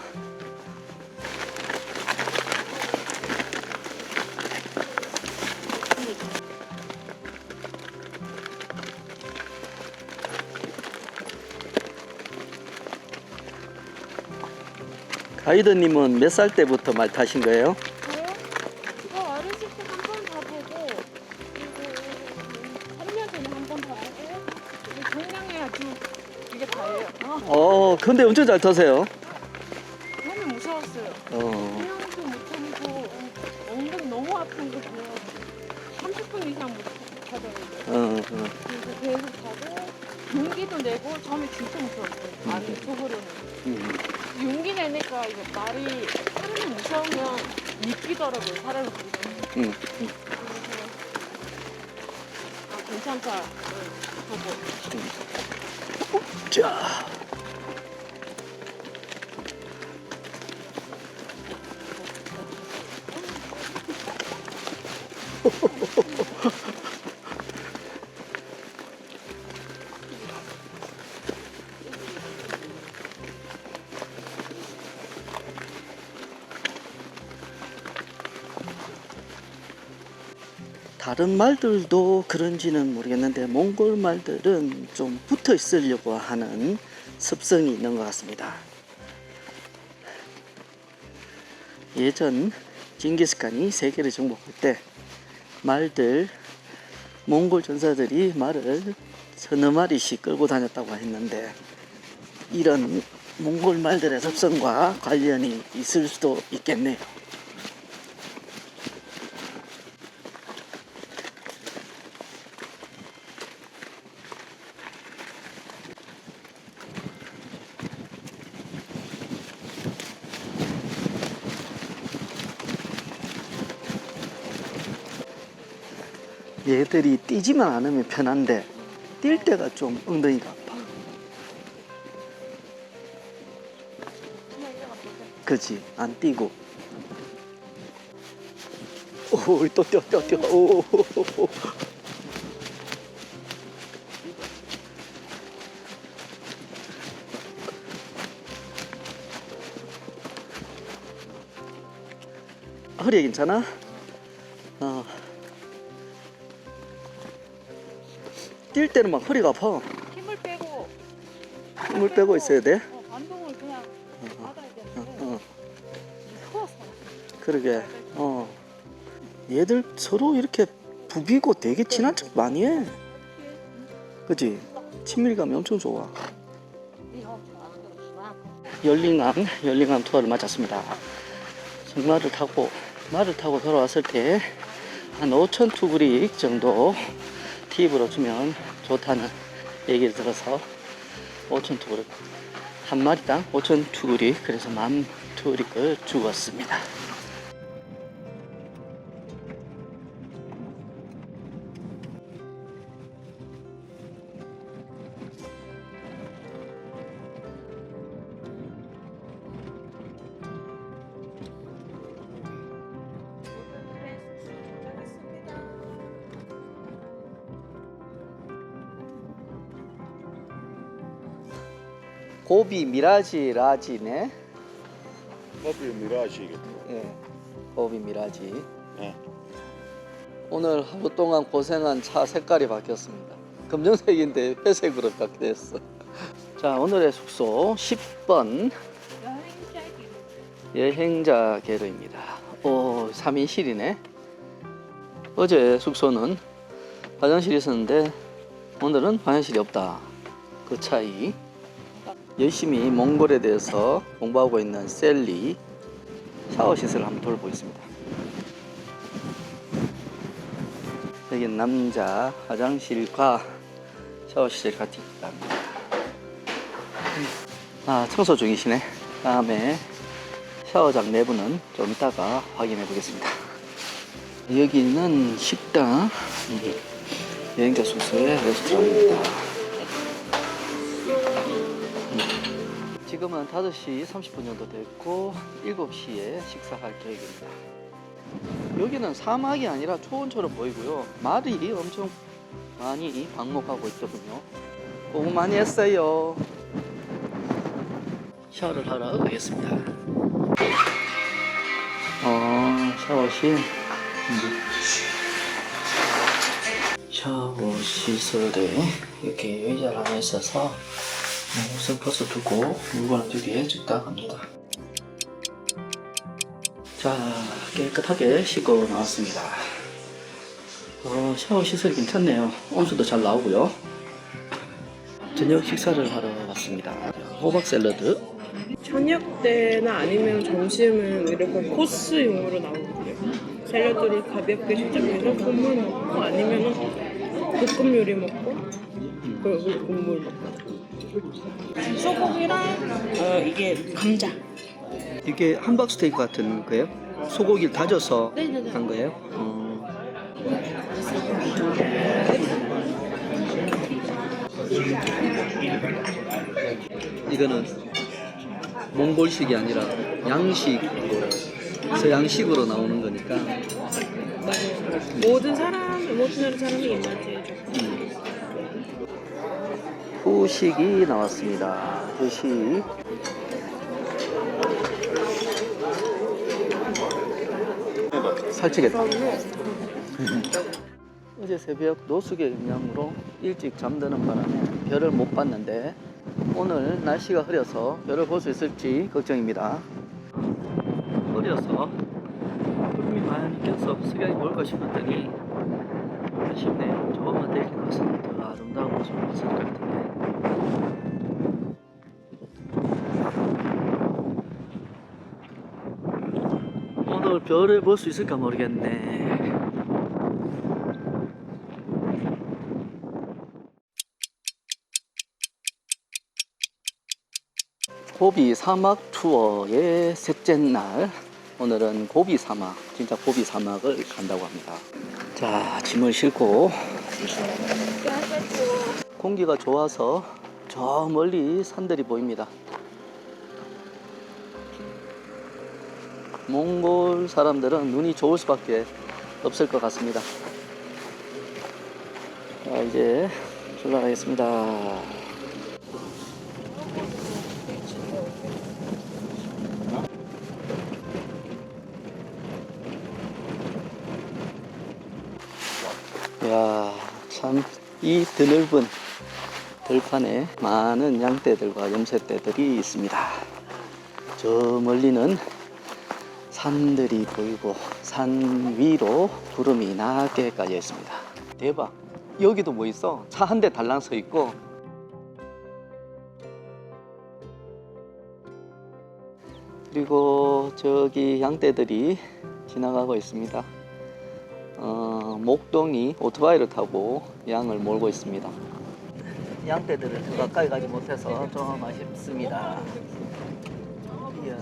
가이드님은 몇 살 때부터 말 타신 거예요? 저요? 저 어렸을 때 한 번 가보고 그리고 3년 전에 한 번 가보고 그리고 작년에 아주 이게 다예요. 근데 엄청 잘 타세요. 처음에 무서웠어요. 그냥도 못하고 엉덩이 너무 아픈 거 보여 30분 이상 못 하더라고요. 그래서 계속 가고 용기도 내고 처음에 진짜 무서웠어요. 아는 속으로는. 용기 내니까 이게 말이 사람이 무서우면 믿기더라고요. 사람을 부르면. 그래서 괜찮다. 보고. 자. 다른 말들도 그런지는 모르겠는데 몽골 말들은 좀 붙어 있으려고 하는 습성이 있는 것 같습니다. 예전 징기스칸이 세계를 정복할 때 말들, 몽골 전사들이 말을 서너 마리씩 끌고 다녔다고 했는데 이런 몽골 말들의 습성과 관련이 있을 수도 있겠네요. 얘들이 뛰지만 않으면 편한데 뛸 때가 좀 엉덩이가 아파. 그치? 안 뛰고. 오, 또 뛰어. 오. 허리 괜찮아? 뛸 때는 막 허리가 아파. 힘을 빼고 있어야 돼? 반동을 그냥 받아야 되는데 무서웠어. 그러게. 얘들 서로 이렇게 부비고 되게 친한 척 많이 해. 그치? 친밀감이 엄청 좋아. 열링암 투어를 마쳤습니다. 말을 타고 돌아왔을 때 한 5,000 투그릭 정도 팁으로 주면 좋다는 얘기를 들어서 5,000 투그릭 한 마리당 5,000 투그릭, 그래서 10,000 투그릭을 주었습니다. 고비 미라지 라지네. 커피 미라시겠다. 예, 고비 미라지. 예. 오늘 하루 동안 고생한 차 색깔이 바뀌었습니다. 검정색인데 회색으로 바뀌었어. 자, 오늘의 숙소 10번 여행자 게르입니다. 3인실이네. 어제 숙소는 화장실이 있었는데 오늘은 화장실이 없다. 그 차이. 열심히 몽골에 대해서 공부하고 있는 셀리 샤워 시설을 한번 돌보겠습니다. 여기 남자 화장실과 샤워 시설이 같이 있답니다. 청소 중이시네. 다음에 샤워장 내부는 좀 이따가 확인해 보겠습니다. 여기는 식당, 여행자 숙소의 레스토랑입니다. 지금은 5시 30분 정도 됐고 7시에 식사할 계획입니다. 여기는 사막이 아니라 초원처럼 보이고요. 말이 엄청 많이 방목하고 있더군요. 공부 많이 했어요. 샤워를 하러 가겠습니다. 샤워실. 샤워 시설에 이렇게 의자를 하나 있어서 옷을 벗어두고 물건을 두개 줍다 합니다. 자, 깨끗하게 씻고 나왔습니다. 샤워 시설이 괜찮네요. 온수도 잘 나오고요. 저녁 식사를 하러 왔습니다. 호박 샐러드, 저녁 때나 아니면 점심은 이렇게 코스용으로 나오거든요. 샐러드를 가볍게 시작해서 국물 먹고 아니면은 볶음 요리 먹고 그리고 국물 먹고. 소고기랑 이게 감자. 이게 함박 스테이크 같은 거예요? 소고기를 다져서 네네네. 한 거예요? 이거는 몽골식이 아니라 양식으로, 서양식으로 나오는 거니까. 모든 나라 사람이 입맛에 해줘. 후식이 나왔습니다. 후식. 살찌겠다. 어제 새벽 노숙의 영향으로 일찍 잠드는 바람에 별을 못 봤는데 오늘 날씨가 흐려서 별을 볼 수 있을지 걱정입니다. 흐려서 구름이 많이 껴서 석양이 뭘까 싶었더니 아쉽네요. 조금만 더 이렇게 갔으면 더 아름다운 모습을 봤을 것 같은데. 오늘 별을 볼 수 있을까 모르겠네. 고비 사막 투어의 셋째 날. 오늘은 고비 사막, 진짜 고비 사막을 간다고 합니다. 자, 짐을 싣고 공기가 좋아서 저 멀리 산들이 보입니다. 몽골 사람들은 눈이 좋을 수밖에 없을 것 같습니다. 자, 이제 출발하겠습니다. 이야, 참 이 드넓은 들판에 많은 양떼들과 염소떼들이 있습니다. 저 멀리는 산들이 보이고 산 위로 구름이 낮게 깔려 있습니다. 대박. 여기도 뭐 있어? 차 한 대 달랑 서 있고, 그리고 저기 양떼들이 지나가고 있습니다. 목동이 오토바이를 타고 양을 몰고 있습니다. 양떼들을 더 가까이 가지 못해서 좀 아쉽습니다. 이야.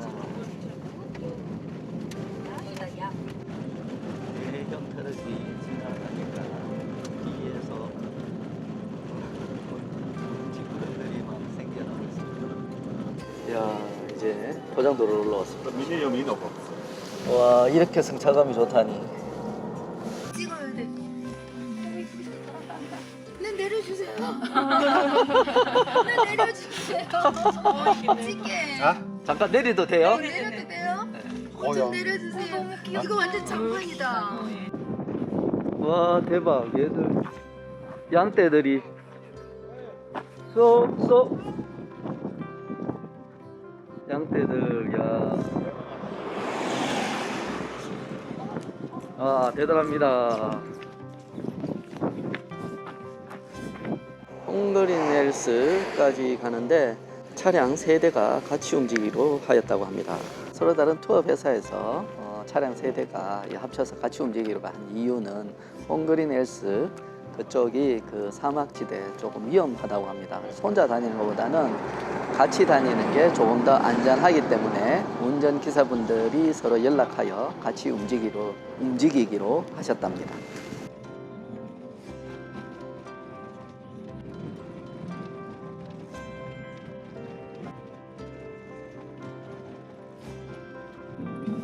대형 트럭이 지나가니까 뒤에서 지구들이 막 생겨나고 있습니다. 이야, 이제 포장도로 올라왔습니다. 미니엄이 있나 봐. 와, 이렇게 승차감이 좋다니. 찍어야 돼. 네, 내려주세요. 네, 내려주세요. 찍게. 아? 잠깐 내려도 돼요? 내려도 돼요? 뭐야? 좀 내려주세요. 너무 귀여워. 이거 완전 장판이다. 와, 대박. 얘들 양떼들이 쏙쏙 양떼들. 야, 아, 대단합니다. 헝거린 헬스까지 가는데 차량 3대가 같이 움직이기로 하였다고 합니다. 서로 다른 투어 회사에서 차량 3대가 합쳐서 같이 움직이기로 한 이유는 헝거린 헬스 그쪽이 그 사막지대 조금 위험하다고 합니다. 혼자 다니는 것보다는 같이 다니는 게 조금 더 안전하기 때문에 운전기사분들이 서로 연락하여 같이 움직이기로 하셨답니다.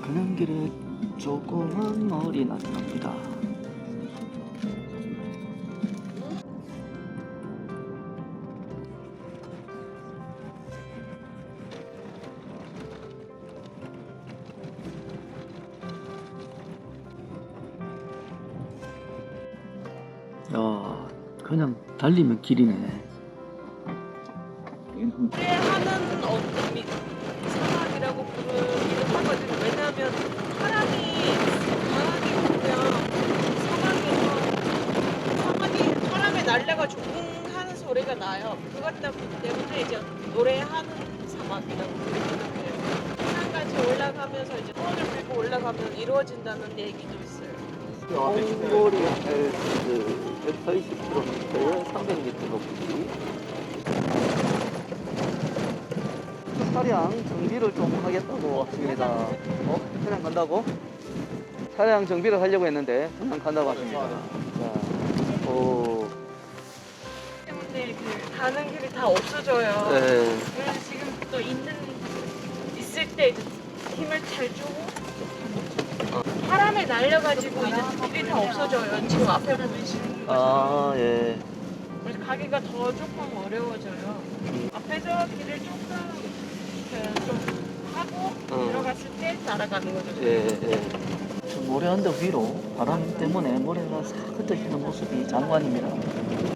가는 길에 조그만 마을이 나타납니다. 야, 그냥 달리면 길이네. 노래하는 어떤 사막이라고 부르기도 하거든요. 왜냐하면 바람이 강하게 불면 바람에 날려가지고 웅 하는 소리가 나요. 그것 때문에 이제 노래하는 사막이라고 부르기도 해요. 산까지 올라가면서 이제 손을 들고 올라가면 이루어진다는 얘기도 있어요. 몽골이 헬스 180km에 300m 높이. 차량 정비를 좀 하겠다고 하십니다. 그냥 간다고? 차량 정비를 하려고 했는데 그냥 간다고 하십니다. 자, 때문에 그 가는 길이 다 없어져요. 네. 그래서 지금 또 있을 때 이제 힘을 잘 주고 바람에 날려가지고 이제 길이 다 없어져요. 지금 앞에 보이시는 거. 아, 예. 그래서 가기가 더 조금 어려워져요. 앞에서 길을 조금 이렇게 좀 하고 들어갔을 때 날아가는 거죠. 예, 예. 저 모래 언덕 위로 바람 때문에 모래가 싹 흩어지는 모습이 장관입니다.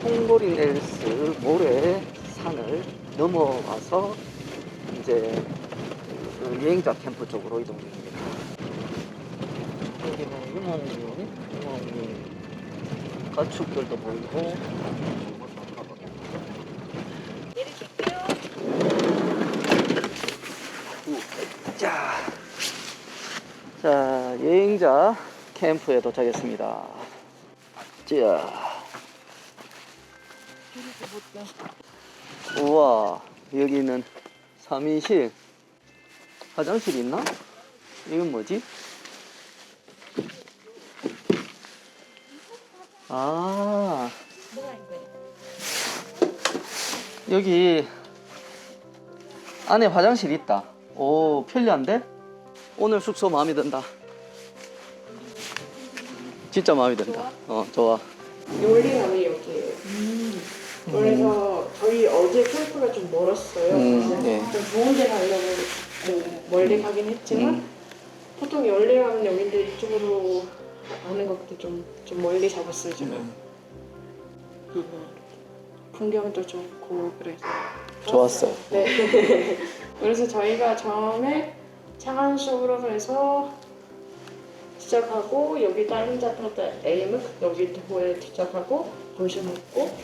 홍보린 헬스 모래 산을 넘어와서 이제 그 여행자 캠프 쪽으로 이동 중입니다. 여기 뭐 유목민 가축들도 보이고. 내리실게요. 자, 여행자 캠프에 도착했습니다. 자, 우와, 여기는 3인실 화장실 있나? 이건 뭐지? 아, 여기 안에 화장실 있다. 오, 편리한데? 오늘 숙소 마음에 든다. 진짜 마음에 든다. 좋아. 롤링함이 여기에요. 그래서 저희 어제 캠프가 좀 멀었어요. 네. 좀 좋은 데 가려고 뭐 멀리 가긴 했지만 보통 롤링하면 여기인데 이쪽으로 가는 것도 좀 멀리 잡았어요 지금. 풍경도 좋고 그래서 좋았어요. 네. 그래서 저희가 처음에 창안숲으로 해서 시작하고 여기 다른 자타다 에이크 여기 도에 시작하고 점심 먹고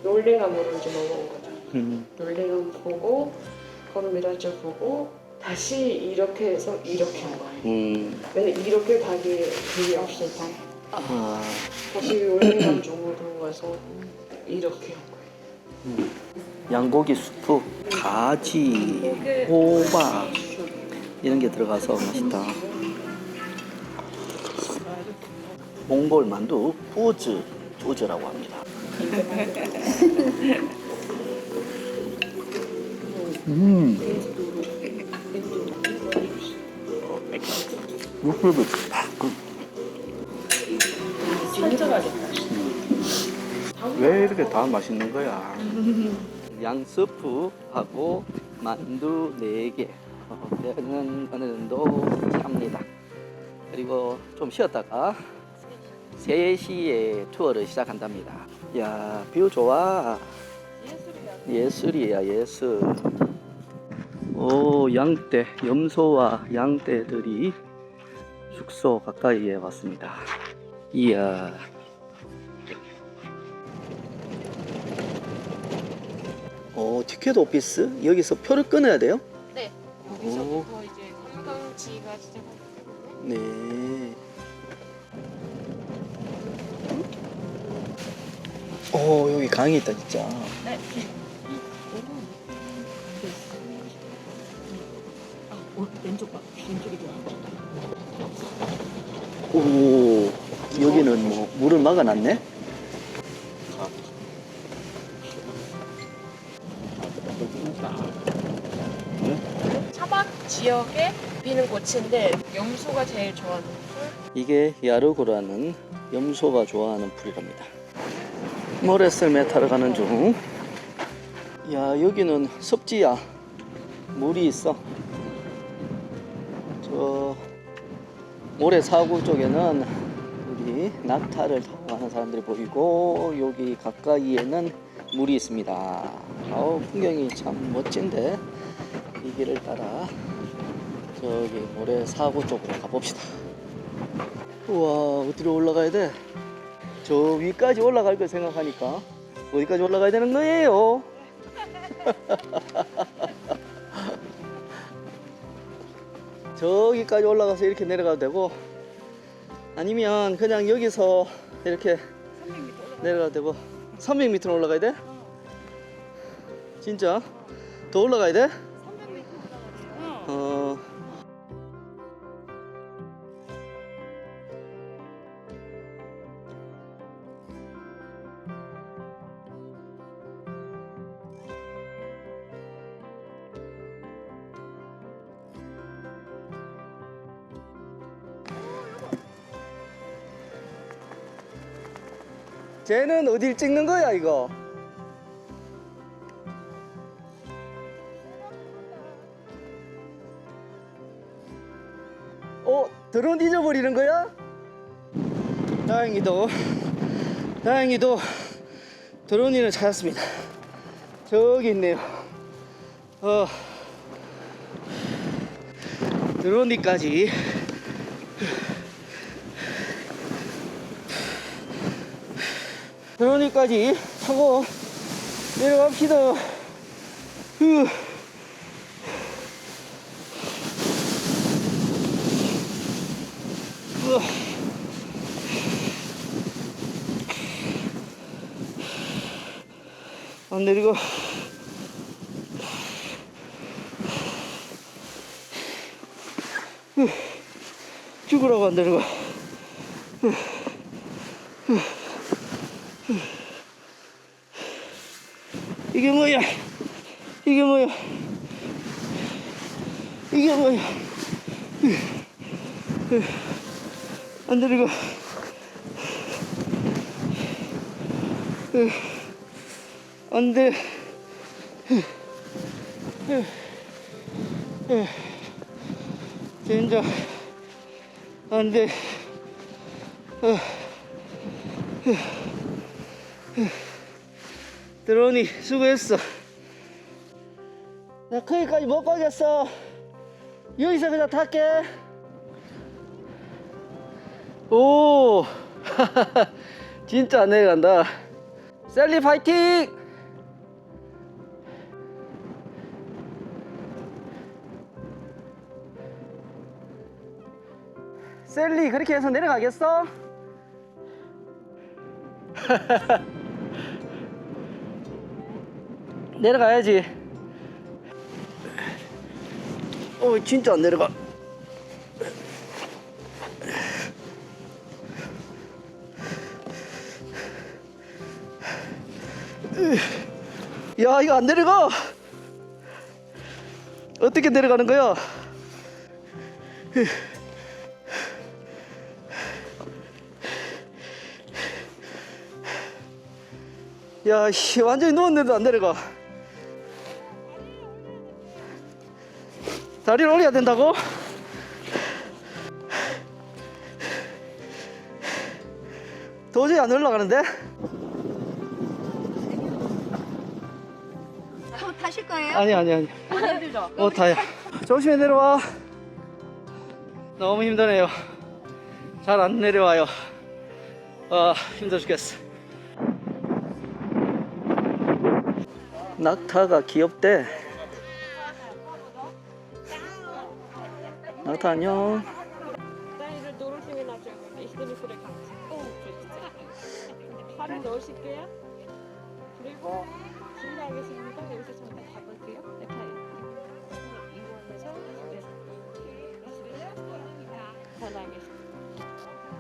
롤링함으로 이제 넘어온 거죠. 롤링함 보고 거미라지 보고 다시 이렇게 해서 이렇게 한 거예요. 왜냐면 이렇게 가기 길이 없을 때 다시 롤링함 쪽으로 와서 이렇게 한 거예요. 양고기 수프, 가지, 호박 이런 게 들어가서 맛있다. 몽골 만두 푸즈라고 합니다. 육즙이 팍. 왜 이렇게 다 맛있는 거야? 양스프하고 만두 4개. 배는 어느 정도 찹니다. 그리고 좀 쉬었다가 3시에 투어를 시작한답니다. 야, 뷰 좋아. 예술이야, 예술. 오, 양떼, 염소와 양떼들이 숙소 가까이에 왔습니다. 이야. 티켓 오피스? 여기서 표를 끊어야 돼요? 네. 여기서부터 이제 관광지가 시작하기 때문에. 네. 여기 강이 있다, 진짜. 네. 왼쪽 봐. 왼쪽이 좋아. 오, 여기는 뭐 물을 막아놨네? 차박 지역에 피는 꽃인데 염소가 제일 좋아하는 풀. 이게 야르고라는 염소가 좋아하는 풀이랍니다. 모래썰매 타러 가는 중. 야, 여기는 습지야. 물이 있어. 저 모래 사구 쪽에는 우리 여기 낙타를 타고 가는 사람들이 보이고 여기 가까이에는 물이 있습니다. 아우 풍경이 참 멋진데 이 길을 따라 저기 모래 사고 쪽으로 가봅시다. 우와 어디로 올라가야 돼? 저 위까지 올라갈 걸 생각하니까 어디까지 올라가야 되는 거예요? 저기까지 올라가서 이렇게 내려가도 되고 아니면 그냥 여기서 이렇게 내려가도 되고 300m 올라가야 돼? 진짜? 더 올라가야 돼? 300m 올라가야 돼. 쟤는 어딜 찍는 거야 이거? 드론 잊어버리는 거야? 다행히도 드론이는 찾았습니다. 저기 있네요. 드론이까지 타고 내려갑시다. 안 내리고 죽으라고 안 내리고 이게 뭐야 안 내리고 안 돼. 진짜 안 돼. 드론이 수고했어. 나 거기까지 못 가겠어. 여기서 그냥 탈게. 오 진짜 안 내려간다. 셀리 파이팅! 셀리 그렇게 해서 내려가겠어? 내려가야지. 진짜 안 내려가. 야 이거 안 내려가. 어떻게 내려가는 거야? 야 씨, 완전히 누웠는데도 안 내려가. 다리를 올려야 된다고? 도저히 안 올라가는데? 한번 타실 거예요? 아니 안 힘들죠? 다야. 조심히 내려와. 너무 힘드네요. 잘 안 내려와요. 힘들어 죽겠어. 낙타가 귀엽대. 낙타 안녕. 다리를 누르시면 나중에 이스트리스를 감고 팔을 넣으실게요. 그리고 준비하겠습니다. 여기서 잠깐 가볼게요. 네, 팔. 이용해서 잘 알겠습니다.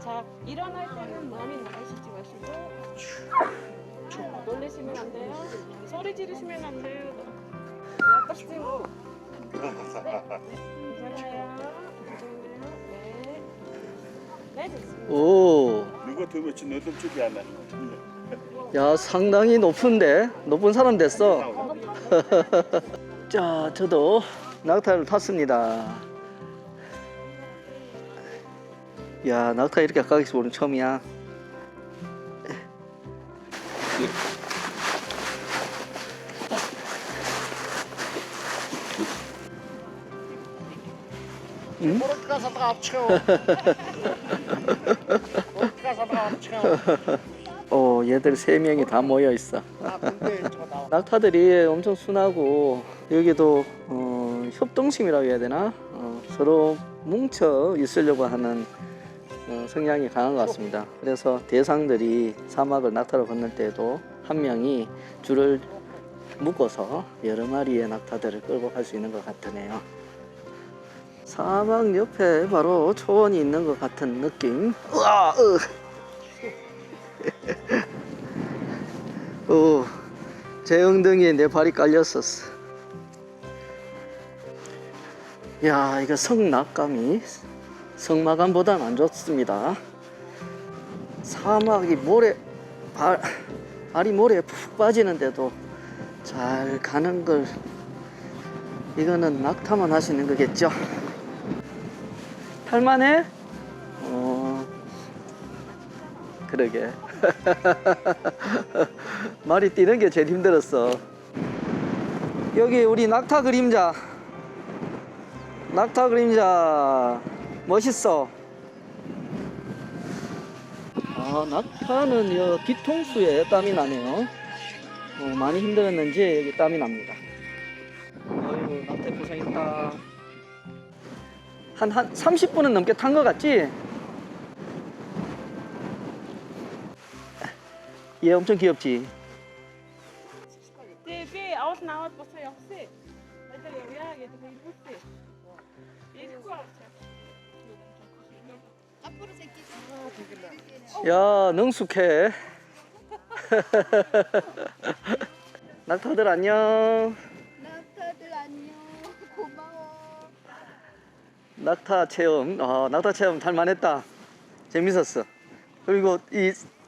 자, 일어날 때는 마음이 나가시지 마시고 놀리시면 안 돼요. 소리 지르시면 안 돼요. 아까시고 괜찮아요. 네, 됐습니다. 오, 누가 더 며칠 너도 쪽이 안 나. 야 상당히 높은 사람 됐어. 자, 저도 낙타를 탔습니다. 야, 낙타 이렇게 가까이서 보는 처음이야. 응? 얘들 3명이 다 모여 있어. 낙타들이 엄청 순하고 여기도 협동심이라고 해야 되나? 서로 뭉쳐 있으려고 하는 성향이 강한 것 같습니다. 그래서 대상들이 사막을 낙타로 건널 때도 한 명이 줄을 묶어서 여러 마리의 낙타들을 끌고 갈 수 있는 것 같으네요. 사막 옆에 바로 초원이 있는 것 같은 느낌. 으아, 제 엉덩이에 내 발이 깔렸었어. 야, 이거 성낙감이 성마감보다는 안 좋습니다. 사막이 발이 모래에 푹 빠지는데도 잘 가는 걸, 이거는 낙타만 할 수 있는 거겠죠. 탈만해? 그러게. 말이 뛰는 게 제일 힘들었어. 여기 우리 낙타 그림자 멋있어. 낙타는 뒤통수에 땀이 나네요. 많이 힘들었는지 여기 땀이 납니다. 어이구, 낙타 고생했다. 한 30분은 넘게 탄 것 같지? 얘 엄청 귀엽지? 앞으로 새끼. 야, 능숙해. 낙타들 안녕. 낙타들 안녕. 고마워. 낙타 체험 탈만했다. 재밌었어. 그리고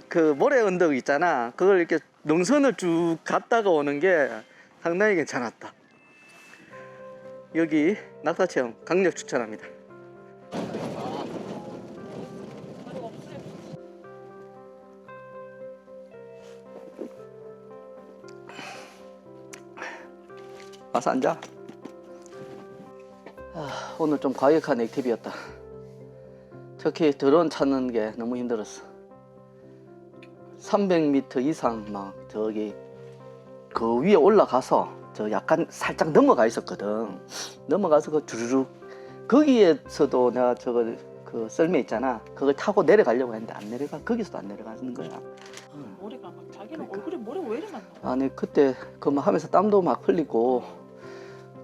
그 모래 언덕 있잖아. 그걸 이렇게 능선을 쭉 갔다가 오는 게 상당히 괜찮았다. 여기 낙타 체험 강력 추천합니다. 와서 앉아. 오늘 좀 과격한 액티비였다. 특히 드론 찾는 게 너무 힘들었어. 300m 이상 막 저기 그 위에 올라가서 저 약간 살짝 넘어가 있었거든. 넘어가서 그 주르륵 거기에서도 내가 저걸 그 썰매 있잖아. 그걸 타고 내려가려고 했는데 안 내려가. 거기서도 안 내려가는 거야. 머리가 막 자기는 그러니까. 얼굴에 머리가 왜 이래 많나? 아니 그때 그거 하면서 땀도 막 흘리고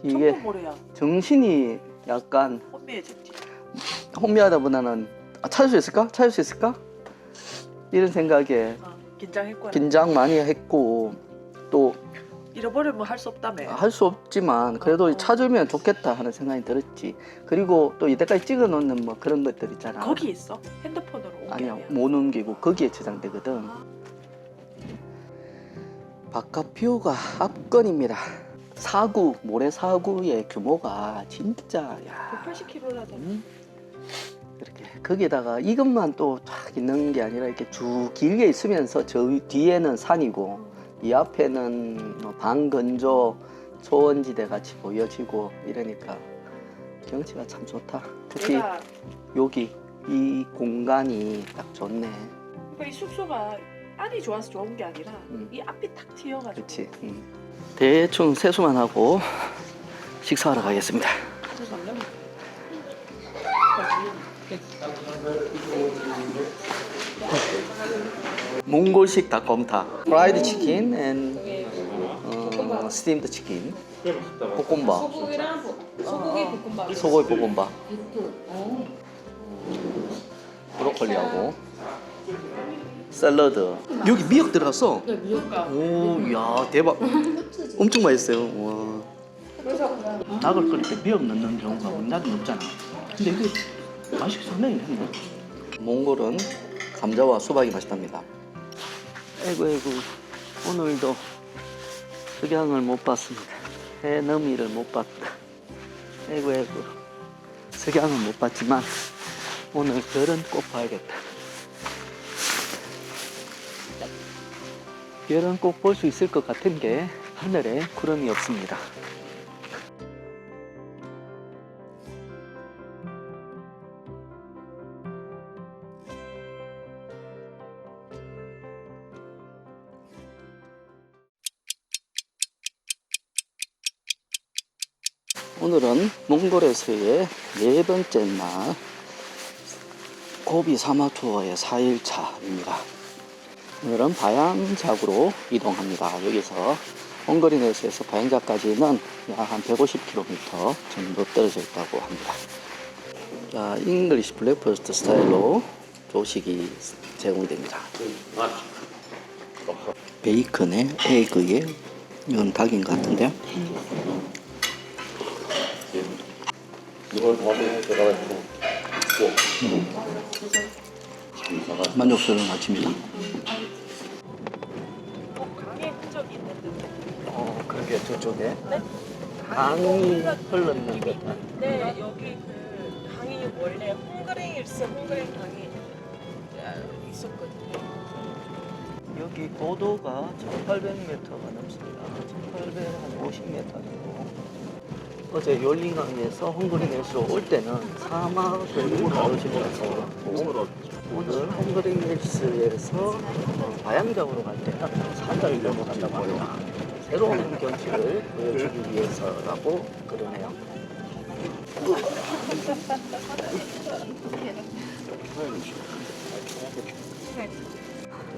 이게 청동 머리야. 정신이 약간 혼미해졌지. 혼미하다보다는 찾을 수 있을까? 찾을 수 있을까? 이런 생각에 긴장했구나. 긴장 많이 했고 또 잃어버리면 할 수 없다며. 할 수 없지만 그래도 찾으면 좋겠다 하는 생각이 들었지. 그리고 또 이때까지 찍어 놓는 뭐 그런 것들 있잖아. 거기 있어? 핸드폰으로 온 게 아니야, 아니야. 못 옮기고 거기에 저장되거든. 바깥 뷰가 압권입니다. 사구, 모래 사구의 규모가 진짜 야. 180kg라잖아. 이렇게 거기다가 이것만 또 쫙 있는 게 아니라 이렇게 쭉 길게 있으면서 저 뒤에는 산이고 이 앞에는 반건조 초원지대 같이 보여지고 이러니까 경치가 참 좋다. 특히 내가 여기 이 공간이 딱 좋네. 그러니까 이 숙소가 안이 좋아서 좋은 게 아니라 이 앞이 탁 튀어가지고. 그렇지. 대충 세수만 하고 식사하러 가겠습니다. 몽골식 닭곰탕, 프라이드 치킨 and 스팀드 치킨, 볶음밥, 소고기 볶음밥. 소고기 볶음밥, 브로콜리하고 샐러드. 여기 미역 들어갔어. 네, 미역가. 오, 야 대박. 엄청 맛있어요. 와. 닭을 끓일 때 미역 넣는 경우가 우리나라는 없잖아. 근데 이게 맛이 상당히 했네. 몽골은 감자와 수박이 맛있답니다. 아이고 오늘도 석양을 못 봤습니다. 해넘이를 못 봤다. 아이고 석양은 못 봤지만 오늘 별은 꼭 봐야겠다. 별은 꼭 볼 수 있을 것 같은 게 하늘에 구름이 없습니다. 오늘은 몽골에서의 4번째 날 고비 사막 투어의 4일차입니다. 오늘은 바양작으로 이동합니다. 여기서 헝가리 내에서 바양작까지는 약 한 150km 정도 떨어져 있다고 합니다. 자, 잉글리시 블랙퍼스트 스타일로 조식이 제공됩니다. 베이컨에 에그에 이건 닭인 것 같은데요. 이걸 도와서 제가 만족스러운 아침이다. 강의 흔적이 있는데. 그러게 저쪽에 네? 강이 흘렀는데. 네, 여기 그 강이 원래 헝그레 강이 있었거든요. 여기 고도가 1800m가 넘습니다. 1850m 정도. 어제 열린강에서 헝가리 힐스로 올 때는 사막을 가로질러서 오늘 헝가리 힐스에서 바양작으로 갈 때는 산을 넘어간다고 합니다. 새로운 경치를 보여주기 위해서라고 그러네요.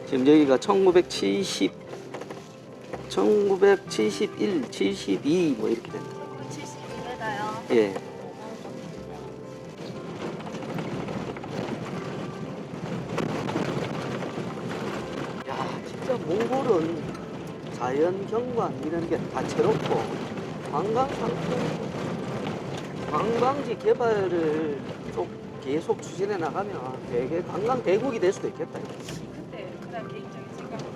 지금 여기가 1971, 72 뭐 이렇게 됩니다. 72m요. 예. 야, 진짜 몽골은 자연 경관 이런 게 다채롭고 관광 상품, 관광지 개발을 계속 추진해 나가면 되게 관광 대국이 될 수도 있겠다. 근데 그냥 개인적인 생각으로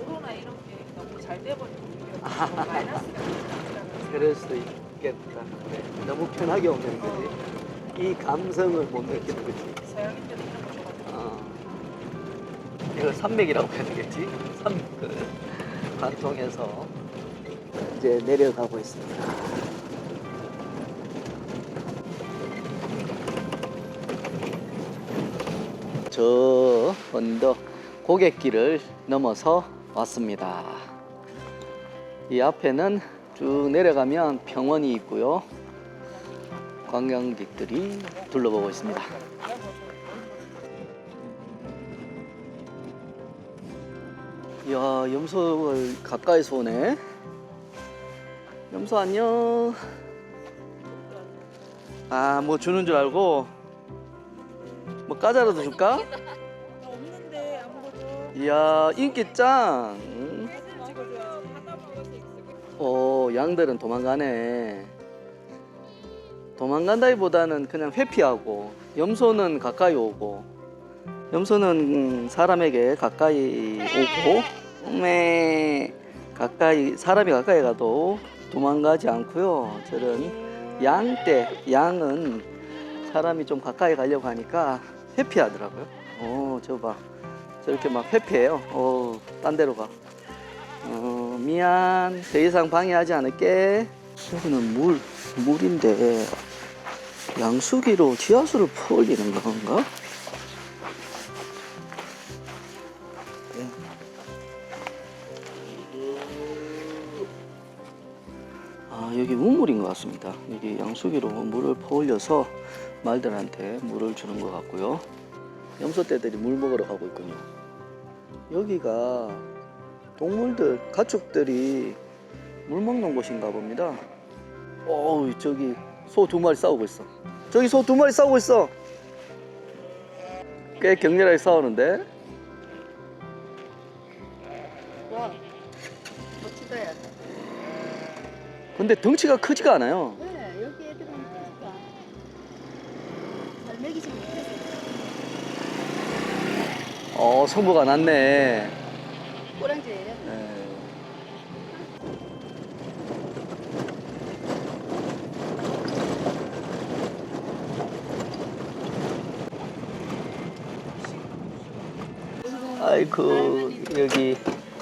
코로나 이런 게 너무 잘 돼버리면 마이너스가 있잖아요. 그럴 수도 있겠다. 그래. 너무 편하게 오면 거지. 이 감성을 못 느끼는 거지. 서양인들은 이런 거 좋아하죠. 이걸 산맥이라고 해야 되겠지? 관통해서 이제 내려가고 있습니다. 저 언덕 고갯길을 넘어서 왔습니다. 이 앞에는 쭉 내려가면 평원이 있고요. 관광객들이 둘러보고 있습니다. 이야, 염소를 가까이서 오네. 염소 안녕. 아, 뭐 주는 줄 알고. 뭐 과자라도 줄까? 없는데 아무것도 이야, 인기 짱. 찍어줘야지. 하다 먹을 수 있을 양들은 도망가네. 도망간다기보다는 그냥 회피하고, 염소는 가까이 오고, 염소는 사람에게 가까이 오고, 사람이 가까이 가도 도망가지 않고요. 저런 양은 사람이 좀 가까이 가려고 하니까 회피하더라고요. 저거 봐. 저렇게 막 회피해요. 딴 데로 가. 미안. 더 이상 방해하지 않을게. 여기는 물인데, 양수기로 지하수를 퍼올리는 건가? 여기 우물인 것 같습니다. 여기 양수기로 물을 퍼올려서 말들한테 물을 주는 것 같고요. 염소떼들이 물 먹으러 가고 있군요. 여기가 동물들, 가축들이 물 먹는 곳인가 봅니다. 저기 소 2마리 싸우고 있어. 저기 소 2마리 싸우고 있어. 꽤 격렬하게 싸우는데. 와, 멋지다. 야. 근데 덩치가 크지가 않아요. 네, 여기 애들은 크니까 잘 먹이지 못해서. 성부가 났네. 꼬랑지예요. 아이고 여기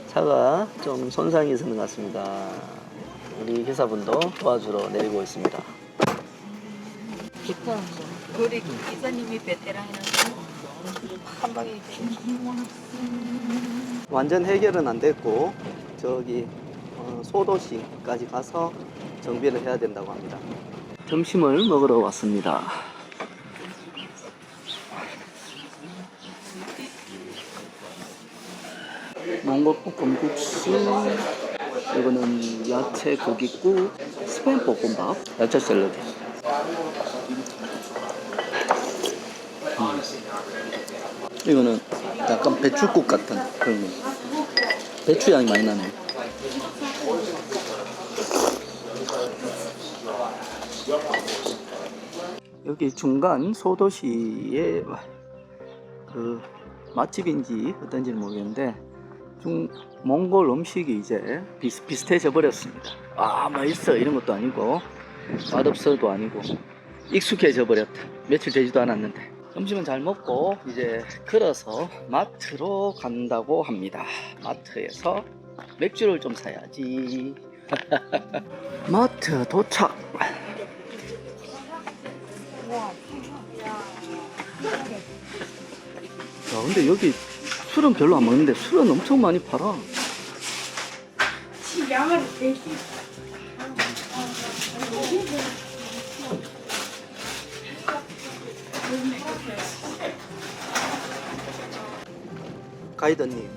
차가 좀 손상이 있는 것 같습니다. 우리 회사분도 도와주러 내리고 있습니다. 우리 기사님이 베테랑이라서 한 방에 완전 해결은 안 됐고 저기 소도시까지 가서 정비를 해야 된다고 합니다. 점심을 먹으러 왔습니다. 몽골볶음 국수, 이거는 야채 고깃국, 스팸 볶음밥, 야채 샐러드. 이거는 약간 배추국 같은 그런 거. 배추 향이 많이 나네. 여기 중간 소도시의 그 맛집인지 어떤지는 모르겠는데 몽골 음식이 이제 비슷비슷해져 버렸습니다. 아 맛있어 이런 것도 아니고 맛없어도 아니고 익숙해져 버렸다. 며칠 되지도 않았는데 점심은 잘 먹고 이제 걸어서 마트로 간다고 합니다. 마트에서 맥주를 좀 사야지. 마트 도착. 야, 근데 여기 술은 별로 안 먹는데 술은 엄청 많이 팔아. 가이드님,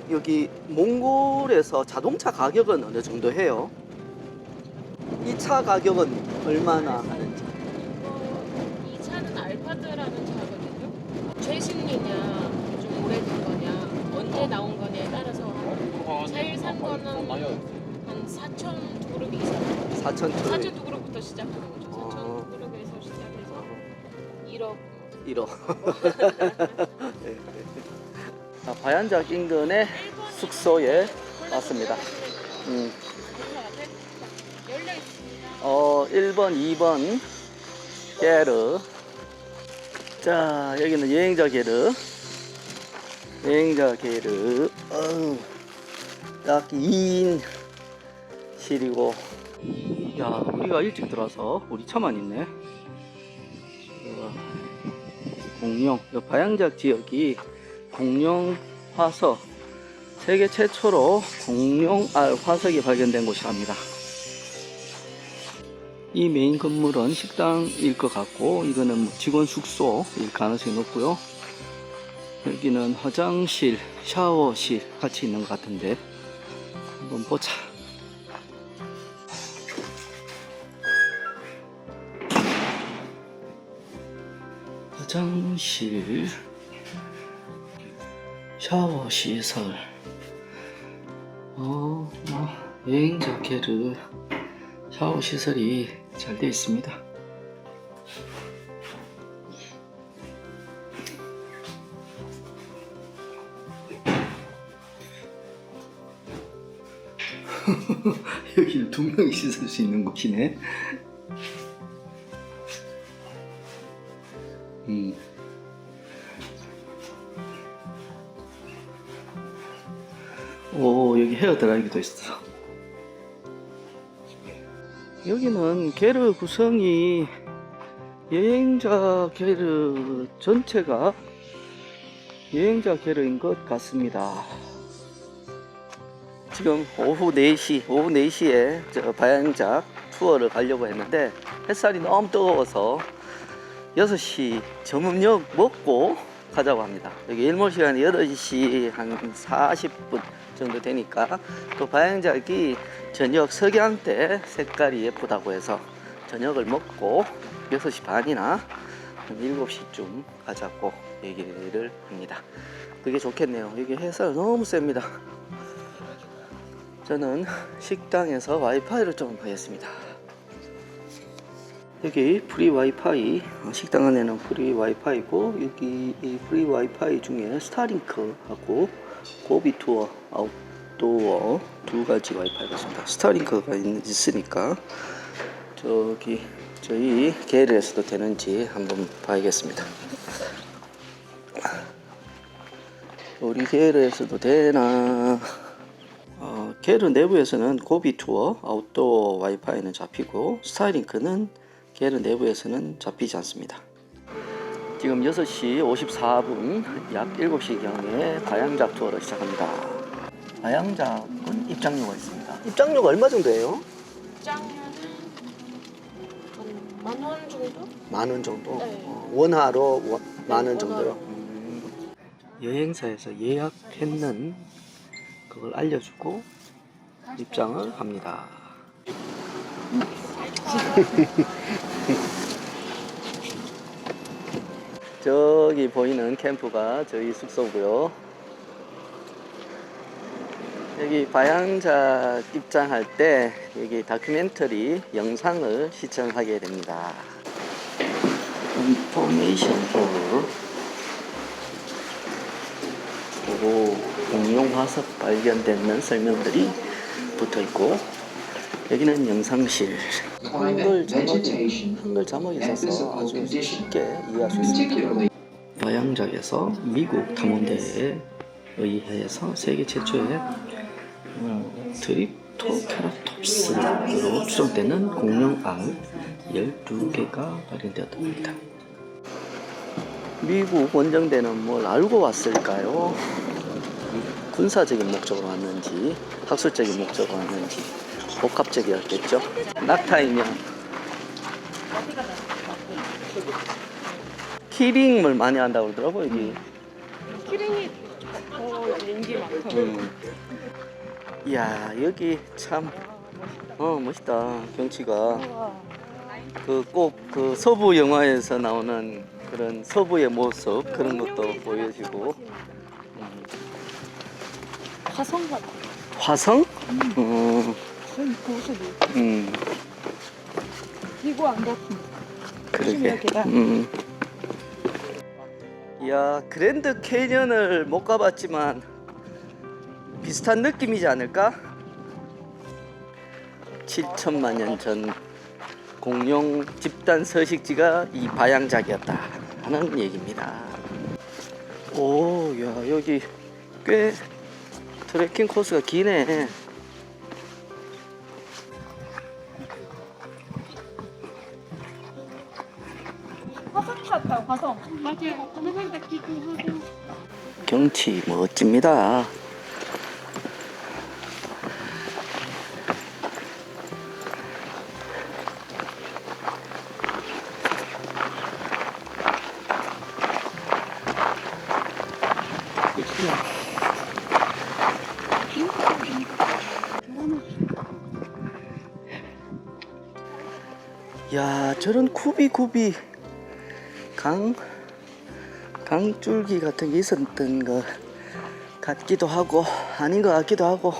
여기 몽골에서 자동차 가격은 어느 정도 해요? 이 차 가격은 얼마나 하는지? 이 차는 알파드라는 차거든요. 최신이냐, 좀 오래된 거냐, 언제 나온 거냐에 따라서 제일 산 거는 한 4천 두그룹 이상. 4천 4천 두그룹부터 시작하는 거죠. 4천 두그룹에서 시작해서 1억. 1억. 네. 바얀작 인근의 숙소에 왔습니다. 열려 있습니다. 1번, 2번 게르. 자, 여기는 여행자 게르. 여행자 게르. 딱 2인실이고. 야, 우리가 일찍 들어와서 우리 차만 있네. 공룡. 바양작 지역이 공룡 화석, 세계 최초로 공룡알 화석이 발견된 곳이랍니다. 이 메인 건물은 식당일 것 같고 이거는 뭐 직원 숙소일 가능성이 높고요. 여기는 화장실, 샤워실 같이 있는 것 같은데 한번 보자. 화장실, 샤워 시설, 여행자 게르 샤워 시설이 잘 되어 있습니다. 여기는 2명이 씻을 수 있는 곳이네. 오, 여기 헤어 드라이기도 있어. 여기는 게르 구성이 여행자 게르 전체가 여행자 게르인 것 같습니다. 지금 오후 4시에 저 바양작 투어를 가려고 했는데 햇살이 너무 뜨거워서 6시 점음역 먹고 가자고 합니다. 여기 일몰 시간이 8시 한 40분 정도 되니까 또 바양작이 저녁 석양 때 색깔이 예쁘다고 해서 저녁을 먹고 6시 반이나 한 7시쯤 가자고 얘기를 합니다. 그게 좋겠네요. 여기 햇살 너무 셉니다. 저는 식당에서 와이파이를 좀 하겠습니다. 여기 프리 와이파이, 식당 안에는 프리 와이파이고 여기 이 프리 와이파이 중에 스타링크하고 고비 투어 아웃도어 두 가지 와이파이가 있습니다. 스타링크가 있으니까 저기 저희 게르에서도 되는지 한번 봐야겠습니다. 우리 게르에서도 되나? 게르 내부에서는 고비 투어 아웃도어 와이파이는 잡히고 스타일링크는 게르 내부에서는 잡히지 않습니다. 지금 6시 54분 약 7시경에 바양작 투어를 시작합니다. 바양작은 입장료가 있습니다. 입장료가 얼마 정도예요? 입장료는 10,000원 정도? 10,000원 정도? 네. 원화로 10,000원 정도요? 원화로. 여행사에서 예약했는 그걸 알려주고 입장을 합니다. 저기 보이는 캠프가 저희 숙소고요. 여기 바양작 입장할 때 여기 다큐멘터리 영상을 시청하게 됩니다. 인포메이션 홀 그리고 공룡 화석 발견되는 설명들이 붙어 있고 여기는 영상실. 한글 자막이 있어서 아주 쉽게 이해할 수 있습니다. 바양작에서 미국 탐험대에 의해서 세계 최초의 트립토케라톱스로 추정되는 공룡알 12개가 발견되었다고 합니다. 미국 원정대는 뭘 알고 왔을까요? 군사적인 목적으로 왔는지 학술적인 목적으로 왔는지 복합적이었겠죠. 낙타이면 키링을 많이 한다고 그러더라고 여기. 키링이 인기 많다. 이야 여기 참 멋있다 경치가. 그 꼭 그 서부 영화에서 나오는 그런 서부의 모습 그런 것도 보여지고. 화성 같아. 화성? 지구 안 같은. 그러게. 계단. 이야 그랜드 캐년을 못 가봤지만 비슷한 느낌이지 않을까? 7천만 년 전 공룡 집단 서식지가 이 바양작이었다 하는 얘기입니다. 오, 야 여기 꽤 트레킹 코스가 기네. 화성 같다, 화성. 맞아요. 화성 같기도 하고. 경치 멋집니다. 야 저런 구비구비 강줄기 같은 게 있었던 것 같기도 하고 아닌 것 같기도 하고.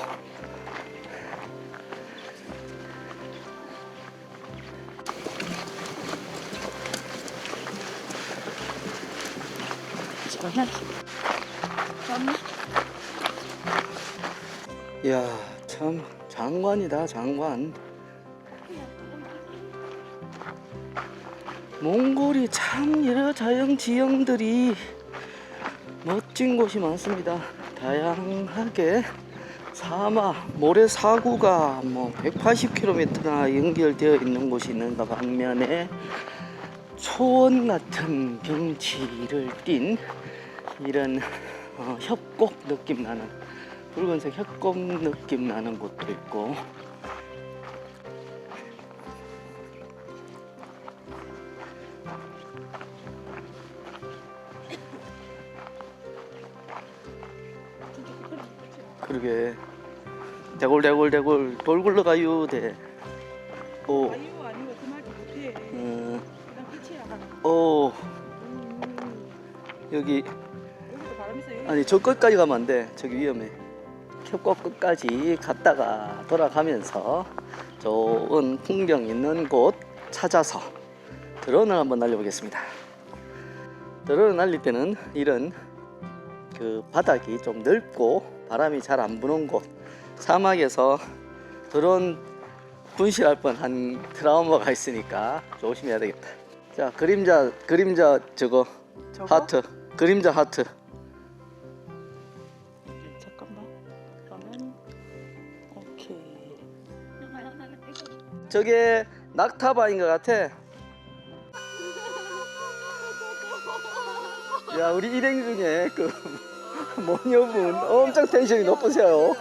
이야 참 장관이다 장관. 몽골이 참 여러 자연 지형들이 멋진 곳이 많습니다. 다양하게 사막, 모래사구가 뭐 180km나 연결되어 있는 곳이 있는가 반면에 초원 같은 경치를 띤 이런 협곡 느낌 나는 붉은색 협곡 느낌 나는 곳도 있고. 그러게 대골 돌 굴러가요 대. 오. 아유 아니고 그 말도 못해. 그냥 끝이야 하나. 오. 여기 여기도 바람 있어. 아니 저 끝까지 가면 안 돼. 저기 위험해. 협곡 끝까지 갔다가 돌아가면서 좋은 풍경 있는 곳 찾아서 드론을 한번 날려보겠습니다. 드론을 날릴 때는 이런 그 바닥이 좀 넓고 바람이 잘 안 부는 곳, 사막에서 드론 분실할 뻔한 트라우마가 있으니까 조심해야 되겠다. 자 그림자 저거 하트, 그림자 하트. 저게 낙타바인 것 같아. 야, 우리 일행 중에 그 모녀분 엄청 텐션이 높으세요.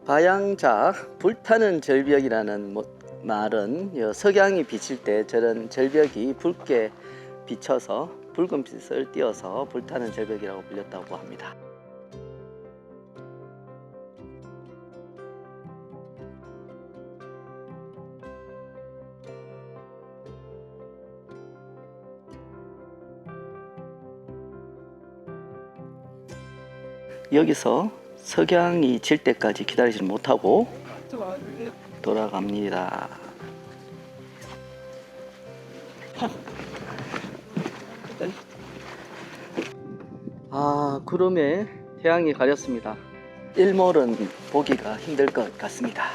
바양작, 불타는 절벽이라는 말은 석양이 비칠 때 저런 절벽이 붉게 비쳐서 붉은 빛을 띄어서 불타는 절벽이라고 불렸다고 합니다. 여기서 석양이 질 때까지 기다리지 못하고 돌아갑니다. 아, 구름에 태양이 가렸습니다. 일몰은 보기가 힘들 것 같습니다.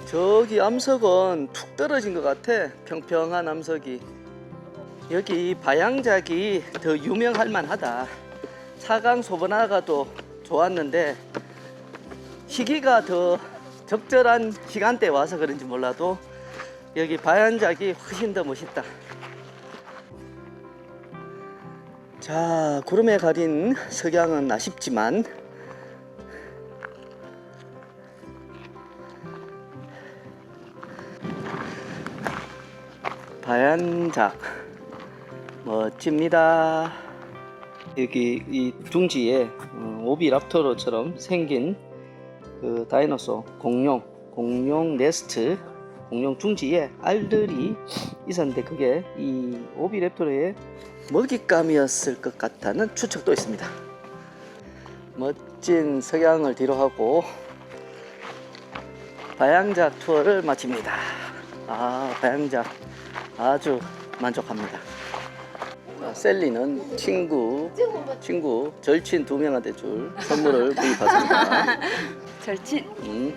저기 암석은 툭 떨어진 것 같아. 평평한 암석이. 여기 바양작이 더 유명할 만하다. 사강 소번화가도 좋았는데 시기가 더 적절한 시간대에 와서 그런지 몰라도 여기 바양작이 훨씬 더 멋있다. 자, 구름에 가린 석양은 아쉽지만 바양작 멋집니다. 여기 이 둥지에 오비랍토르처럼 생긴 그 다이노소 공룡 네스트, 공룡 둥지에 알들이 있었는데 그게 이 오비랍토르의 먹잇감이었을 것 같다는 추측도 있습니다. 멋진 석양을 뒤로하고 바양작 투어를 마칩니다. 아, 바양작 아주 만족합니다. 자, 셀리는 친구 절친 2명한테 줄 선물을 구입했습니다. 절친.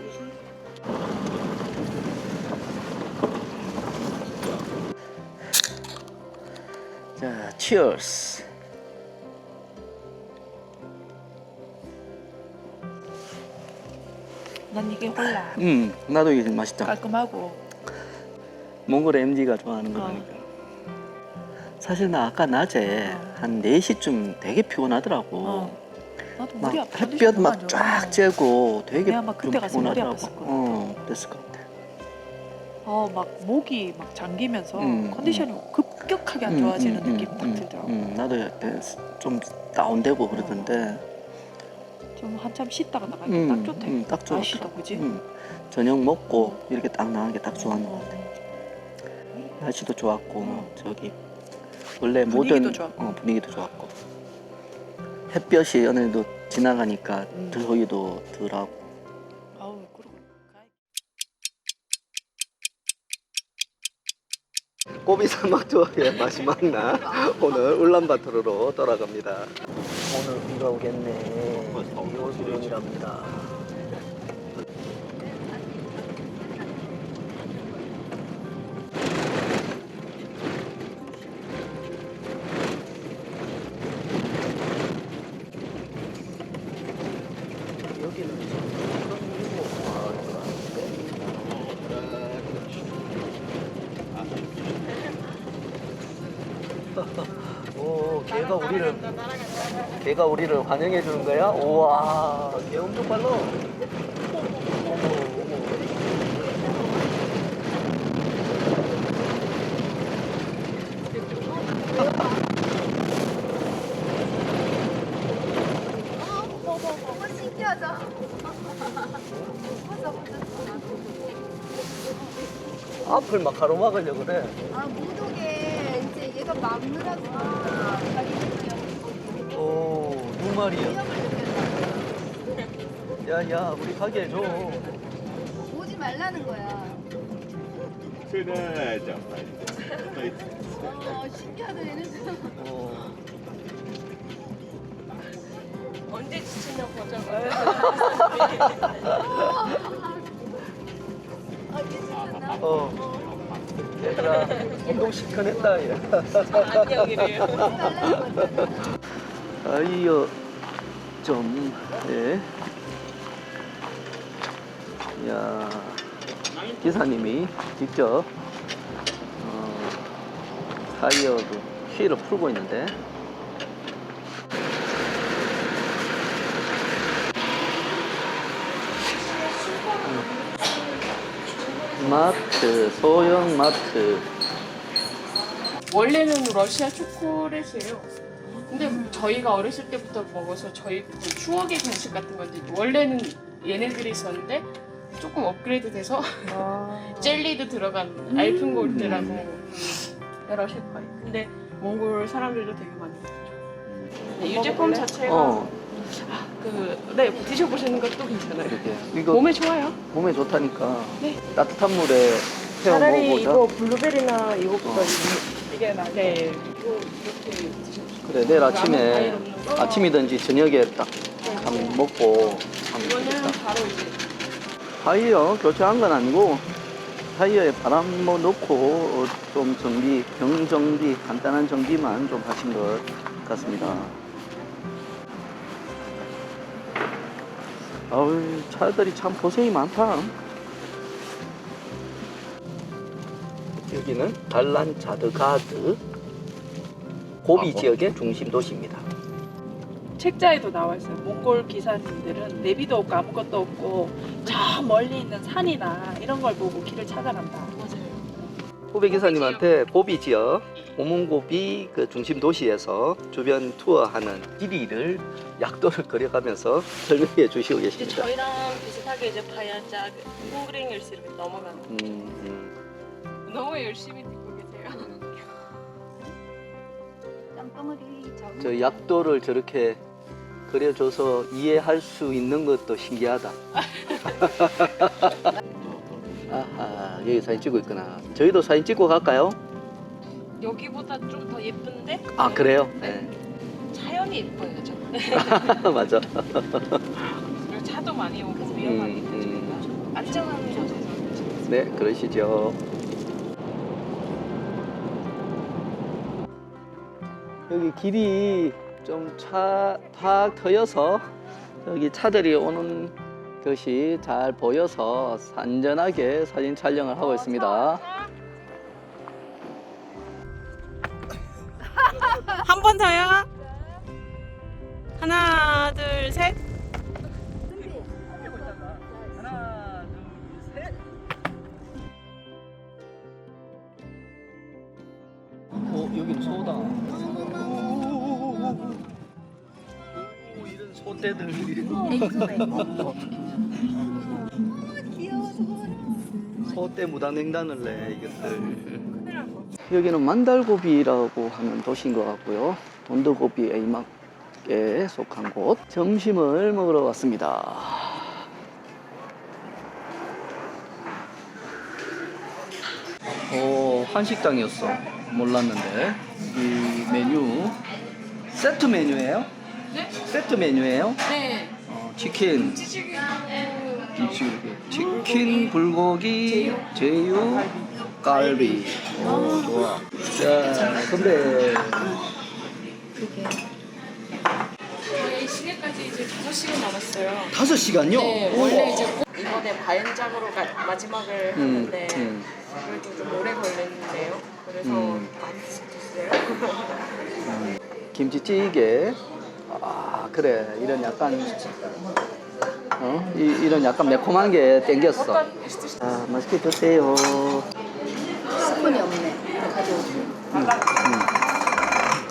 자, 치얼스. 난 이게 홀라 나도 이게 맛있다. 깔끔하고 몽골 MG가 좋아하는 거니까. 사실 나 아까 낮에 한 4시쯤 되게 피곤하더라고. 나도 막 머리 아파. 햇볕 막 쫙 쬐고 되게 내가 막 그때 가서 머리 아팠었거든. 그랬을 것 같아. 막 목이 막 잠기면서 음, 컨디션이 급격하게 안 좋아지는 느낌 딱 들더라고. 나도 약간 좀 다운되고 그러던데. 좀 한참 쉬다가 나가기 딱 좋대. 딱 좋아. 날씨도 그지? 저녁 먹고 이렇게 딱 나가는 게 딱 좋았는 것 같아. 날씨도 좋았고 저기 원래 분위기도 모든 좋았고. 분위기도 좋았고 햇볕이 어느 정도 지나가니까 더위도 덜하고. 아우 그러고 고비 사막 투어의 마지막 날 오늘 울란바토르로 돌아갑니다. 오늘 비가 오겠네. 비 올 기온이랍니다. 여기는 오, 걔가 우리를 환영해 주는 거야? 우와, 걔 엄청 빨라. 너무 신기하다. 앞을 막 가로막으려고 그래. 아, 못 오게 이제 얘가 막느라고 다리에서 오, 두 마리야. 위험을 느꼈다. 야, 우리 가게 해줘. 오지 말라는 거야. 그래, 자, 신기하다 얘는. 어. 언제 지치냐 보자고. 괜찮나? 얘들아, 운동 시켜냈다. 얘. 안녕이래요. 아이어 좀, 예. 야, 기사님이 직접 타이어도 휠을 풀고 있는데. 마트, 소형 마트. 원래는 러시아 초콜릿이에요. 근데 저희가 어렸을 때부터 먹어서 저희 그 추억의 간식 같은 건데 원래는 얘네들이 있었는데 조금 업그레이드 돼서 젤리도 들어간 알펜골드라고 여러 색깔. 근데 몽골 사람들도 되게 많이 먹죠. 이 제품 자체가 네 드셔보시는 것도 괜찮아요. 이렇게. 이거 몸에 좋아요. 몸에 좋다니까. 네. 따뜻한 물에 태워 차라리 먹어보자. 이거 블루베리나 이거보다 이게 나. 네. 이거 이렇게 드셔보세요. 그래, 내일 아침에 과일 없는 거. 아침이든지 저녁에 딱 한번 먹고 하면 이거는 되겠다. 바로 이제 타이어 교체한 건 아니고 타이어에 바람 뭐 넣고 좀 정비, 병 정비, 간단한 정비만 좀 하신 것 같습니다. 아우, 차들이 참 고생이 많다. 여기는 달란자드가드 고비 지역의 중심 도시입니다. 책자에도 나와 있어요. 몽골 기사님들은 내비도 없고 아무것도 없고 저 멀리 있는 산이나 이런 걸 보고 길을 찾아간다. 맞아요. 후배 기사님한테 고비 지역 오문고비 그 중심 도시에서 주변 투어하는 길이를 약도를 그려가면서 설명해 주시고 이제 계십니다. 저희랑 비슷하게 이제 바야자 콩그링일스 이렇게 넘어가는. 너무 열심히 듣고 계세요. 땀덩어리 작은. 저 약도를 저렇게 그려줘서 이해할 수 있는 것도 신기하다. 아하, 여기 사진 찍고 있구나. 저희도 사진 찍고 갈까요? 여기보다 좀 더 예쁜데? 아, 그래요? 네. 자연이 예뻐요, 저. 맞아. 그리고 차도 많이 오고 위험하니까 저희가 안전한 곳에서. 네, 그러시죠. 여기 길이 좀 차 탁 트여서 여기 차들이 오는 것이 잘 보여서 안전하게 사진 촬영을 하고 있습니다. 한 번 더요. 하나, 둘, 셋. 하나, 둘, 셋. 여기는 소다. 오, 이런 소떼들. 귀여워 저거. 소떼 무단횡단을 내 이것들. 여기는 만달고비라고 하는 도시인 것 같고요. 온도고비 A막에 속한 곳. 점심을 먹으러 왔습니다. 한식당이었어. 몰랐는데. 이 메뉴 세트 메뉴예요? 네? 세트 메뉴예요? 네. 치킨, 치킨, 불고기, 제육, 갈비. 오, 좋아. 자, 근데 저희 시내까지 이제 5시간 남았어요. 5시간요? 네, 원래 이제 이번에 바연장으로 마지막을 하는데 그래도 좀 오래 걸렸는데요. 그래서 많이 드셨어요? 김치찌개. 아, 그래. 이런 약간 이런 약간 매콤한 게 땡겼어. 아, 맛있게 드세요. 스푼이 없네. 가져오세요.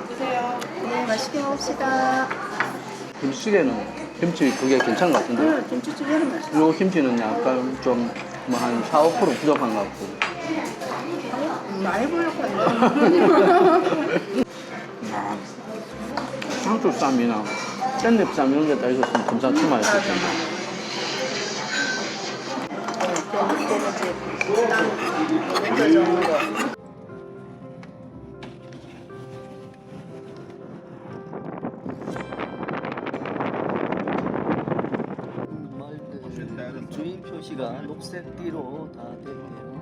드세요. 네, 맛있게 먹읍시다. 김치찌개는 김치 그게 괜찮은 것 같은데. 김치찌개는 맛있어. 요 김치는 약간 좀 뭐 한 4, 5% 부족한 것 같고. 많이 불룩한데. 상추쌈이나 깻잎쌈 이런 게 다 있었으면 금상치 맛있을 텐데. 말들 주인 표시가 녹색띠로 다 되어 있네요.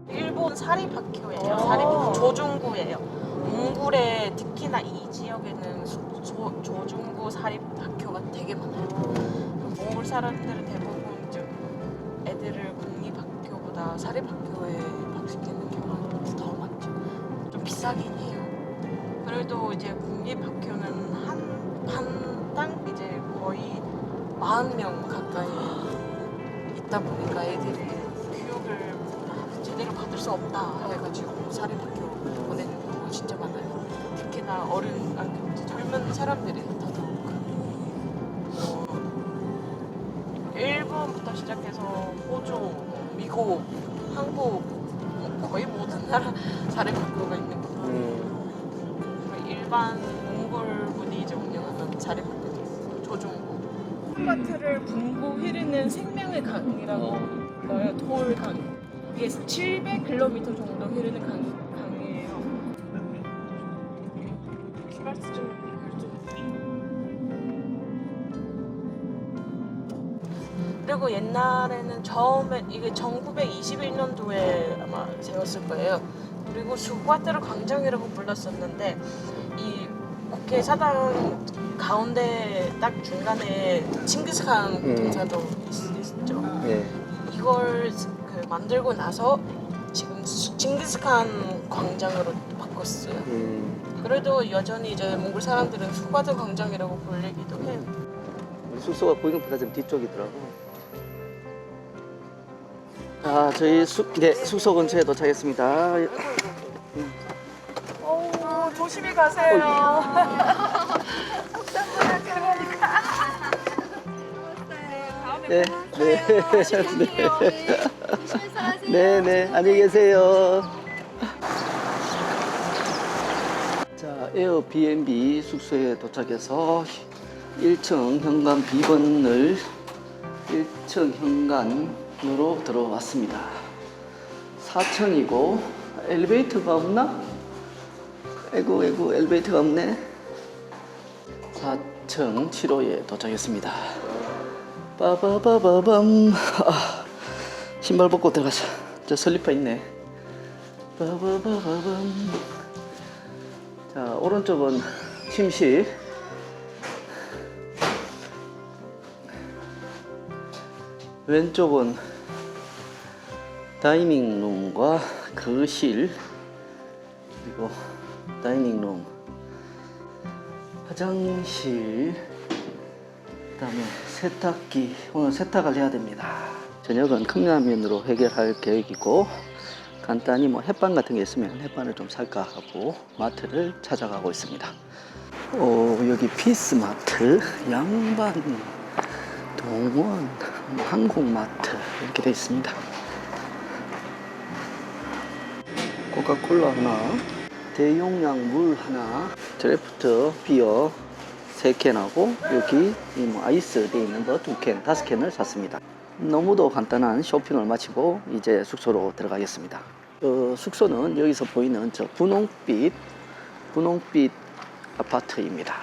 일본 사립학교예요. 사립 조중구예요. 몽골에 특히나 이 지역에는 조중구 사립학교가 되게 많아요. 몽골 사람들은 대부분 이제 애들을 공립학교보다 사립학교에 박시키는 경우가 더 많죠. 좀 비싸긴 해요. 그래도 이제 공립학교는 한 반당 이제 거의 40명 가까이 있다 보니까 애들이 교육을 제대로 받을 수 없다 해가지고 사립학교 보내는 경우가 진짜 많아요. 특히나 젊은 사람들이 더더욱. 일본부터 시작해서 호주, 미국, 한국 거의 모든 나라 사립학교가 있는 것 같아요. 일반 몽골분이 이제 운영하는 사립학교도 있고 조중구. 콘바트를 붕고 흐르는 생명의 강이라고 불러요. 돌 강. 이게 700km 정도 흐르는 강이에요. 말씀 좀. 그리고 옛날에는 처음에 이게 1921년도에 아마 세웠을 거예요. 그리고 수과테르 광장이라고 불렀었는데 이 국회 사당 가운데 딱 중간에 칭기스칸 동사도 있죠. 예. 이걸 만들고 나서 지금 칭기스칸 광장으로 바꿨어요. 그래도 여전히 이제 몽골 사람들은 수과테르 광장이라고 불리기도 해요. 우리 숙소가 보기보다 좀 뒤쪽이더라고. 자, 저희 숙소 근처에 도착했습니다. 조심히 가세요. 네, 네, 네, 안녕히 계세요. 자, 에어비앤비 숙소에 도착해서 1층 현관 B번을 1층 현관으로 들어왔습니다. 4층이고 엘리베이터가 없나? 에구 엘리베이터가 없네. 4층 7호에 도착했습니다. 빠바바바밤. 신발 벗고 들어가자. 저 슬리퍼 있네. 빠바바바밤. 자, 오른쪽은 침실. 왼쪽은 다이닝룸과 거실, 그리고 다이닝룸, 화장실, 그 다음에 세탁기. 오늘 세탁을 해야 됩니다. 저녁은 컵라면으로 해결할 계획이고, 간단히 뭐 햇반 같은 게 있으면 햇반을 좀 살까 하고 마트를 찾아가고 있습니다. 여기 피스마트, 양반, 동원, 한국마트 이렇게 되어 있습니다. 코카콜라 하나, 대용량 물 하나, 드래프트 비어 3캔하고 여기 뭐 아이스 되어 있는 거 2캔, 5캔을 샀습니다. 너무도 간단한 쇼핑을 마치고 이제 숙소로 들어가겠습니다. 숙소는 여기서 보이는 저 분홍빛 아파트입니다.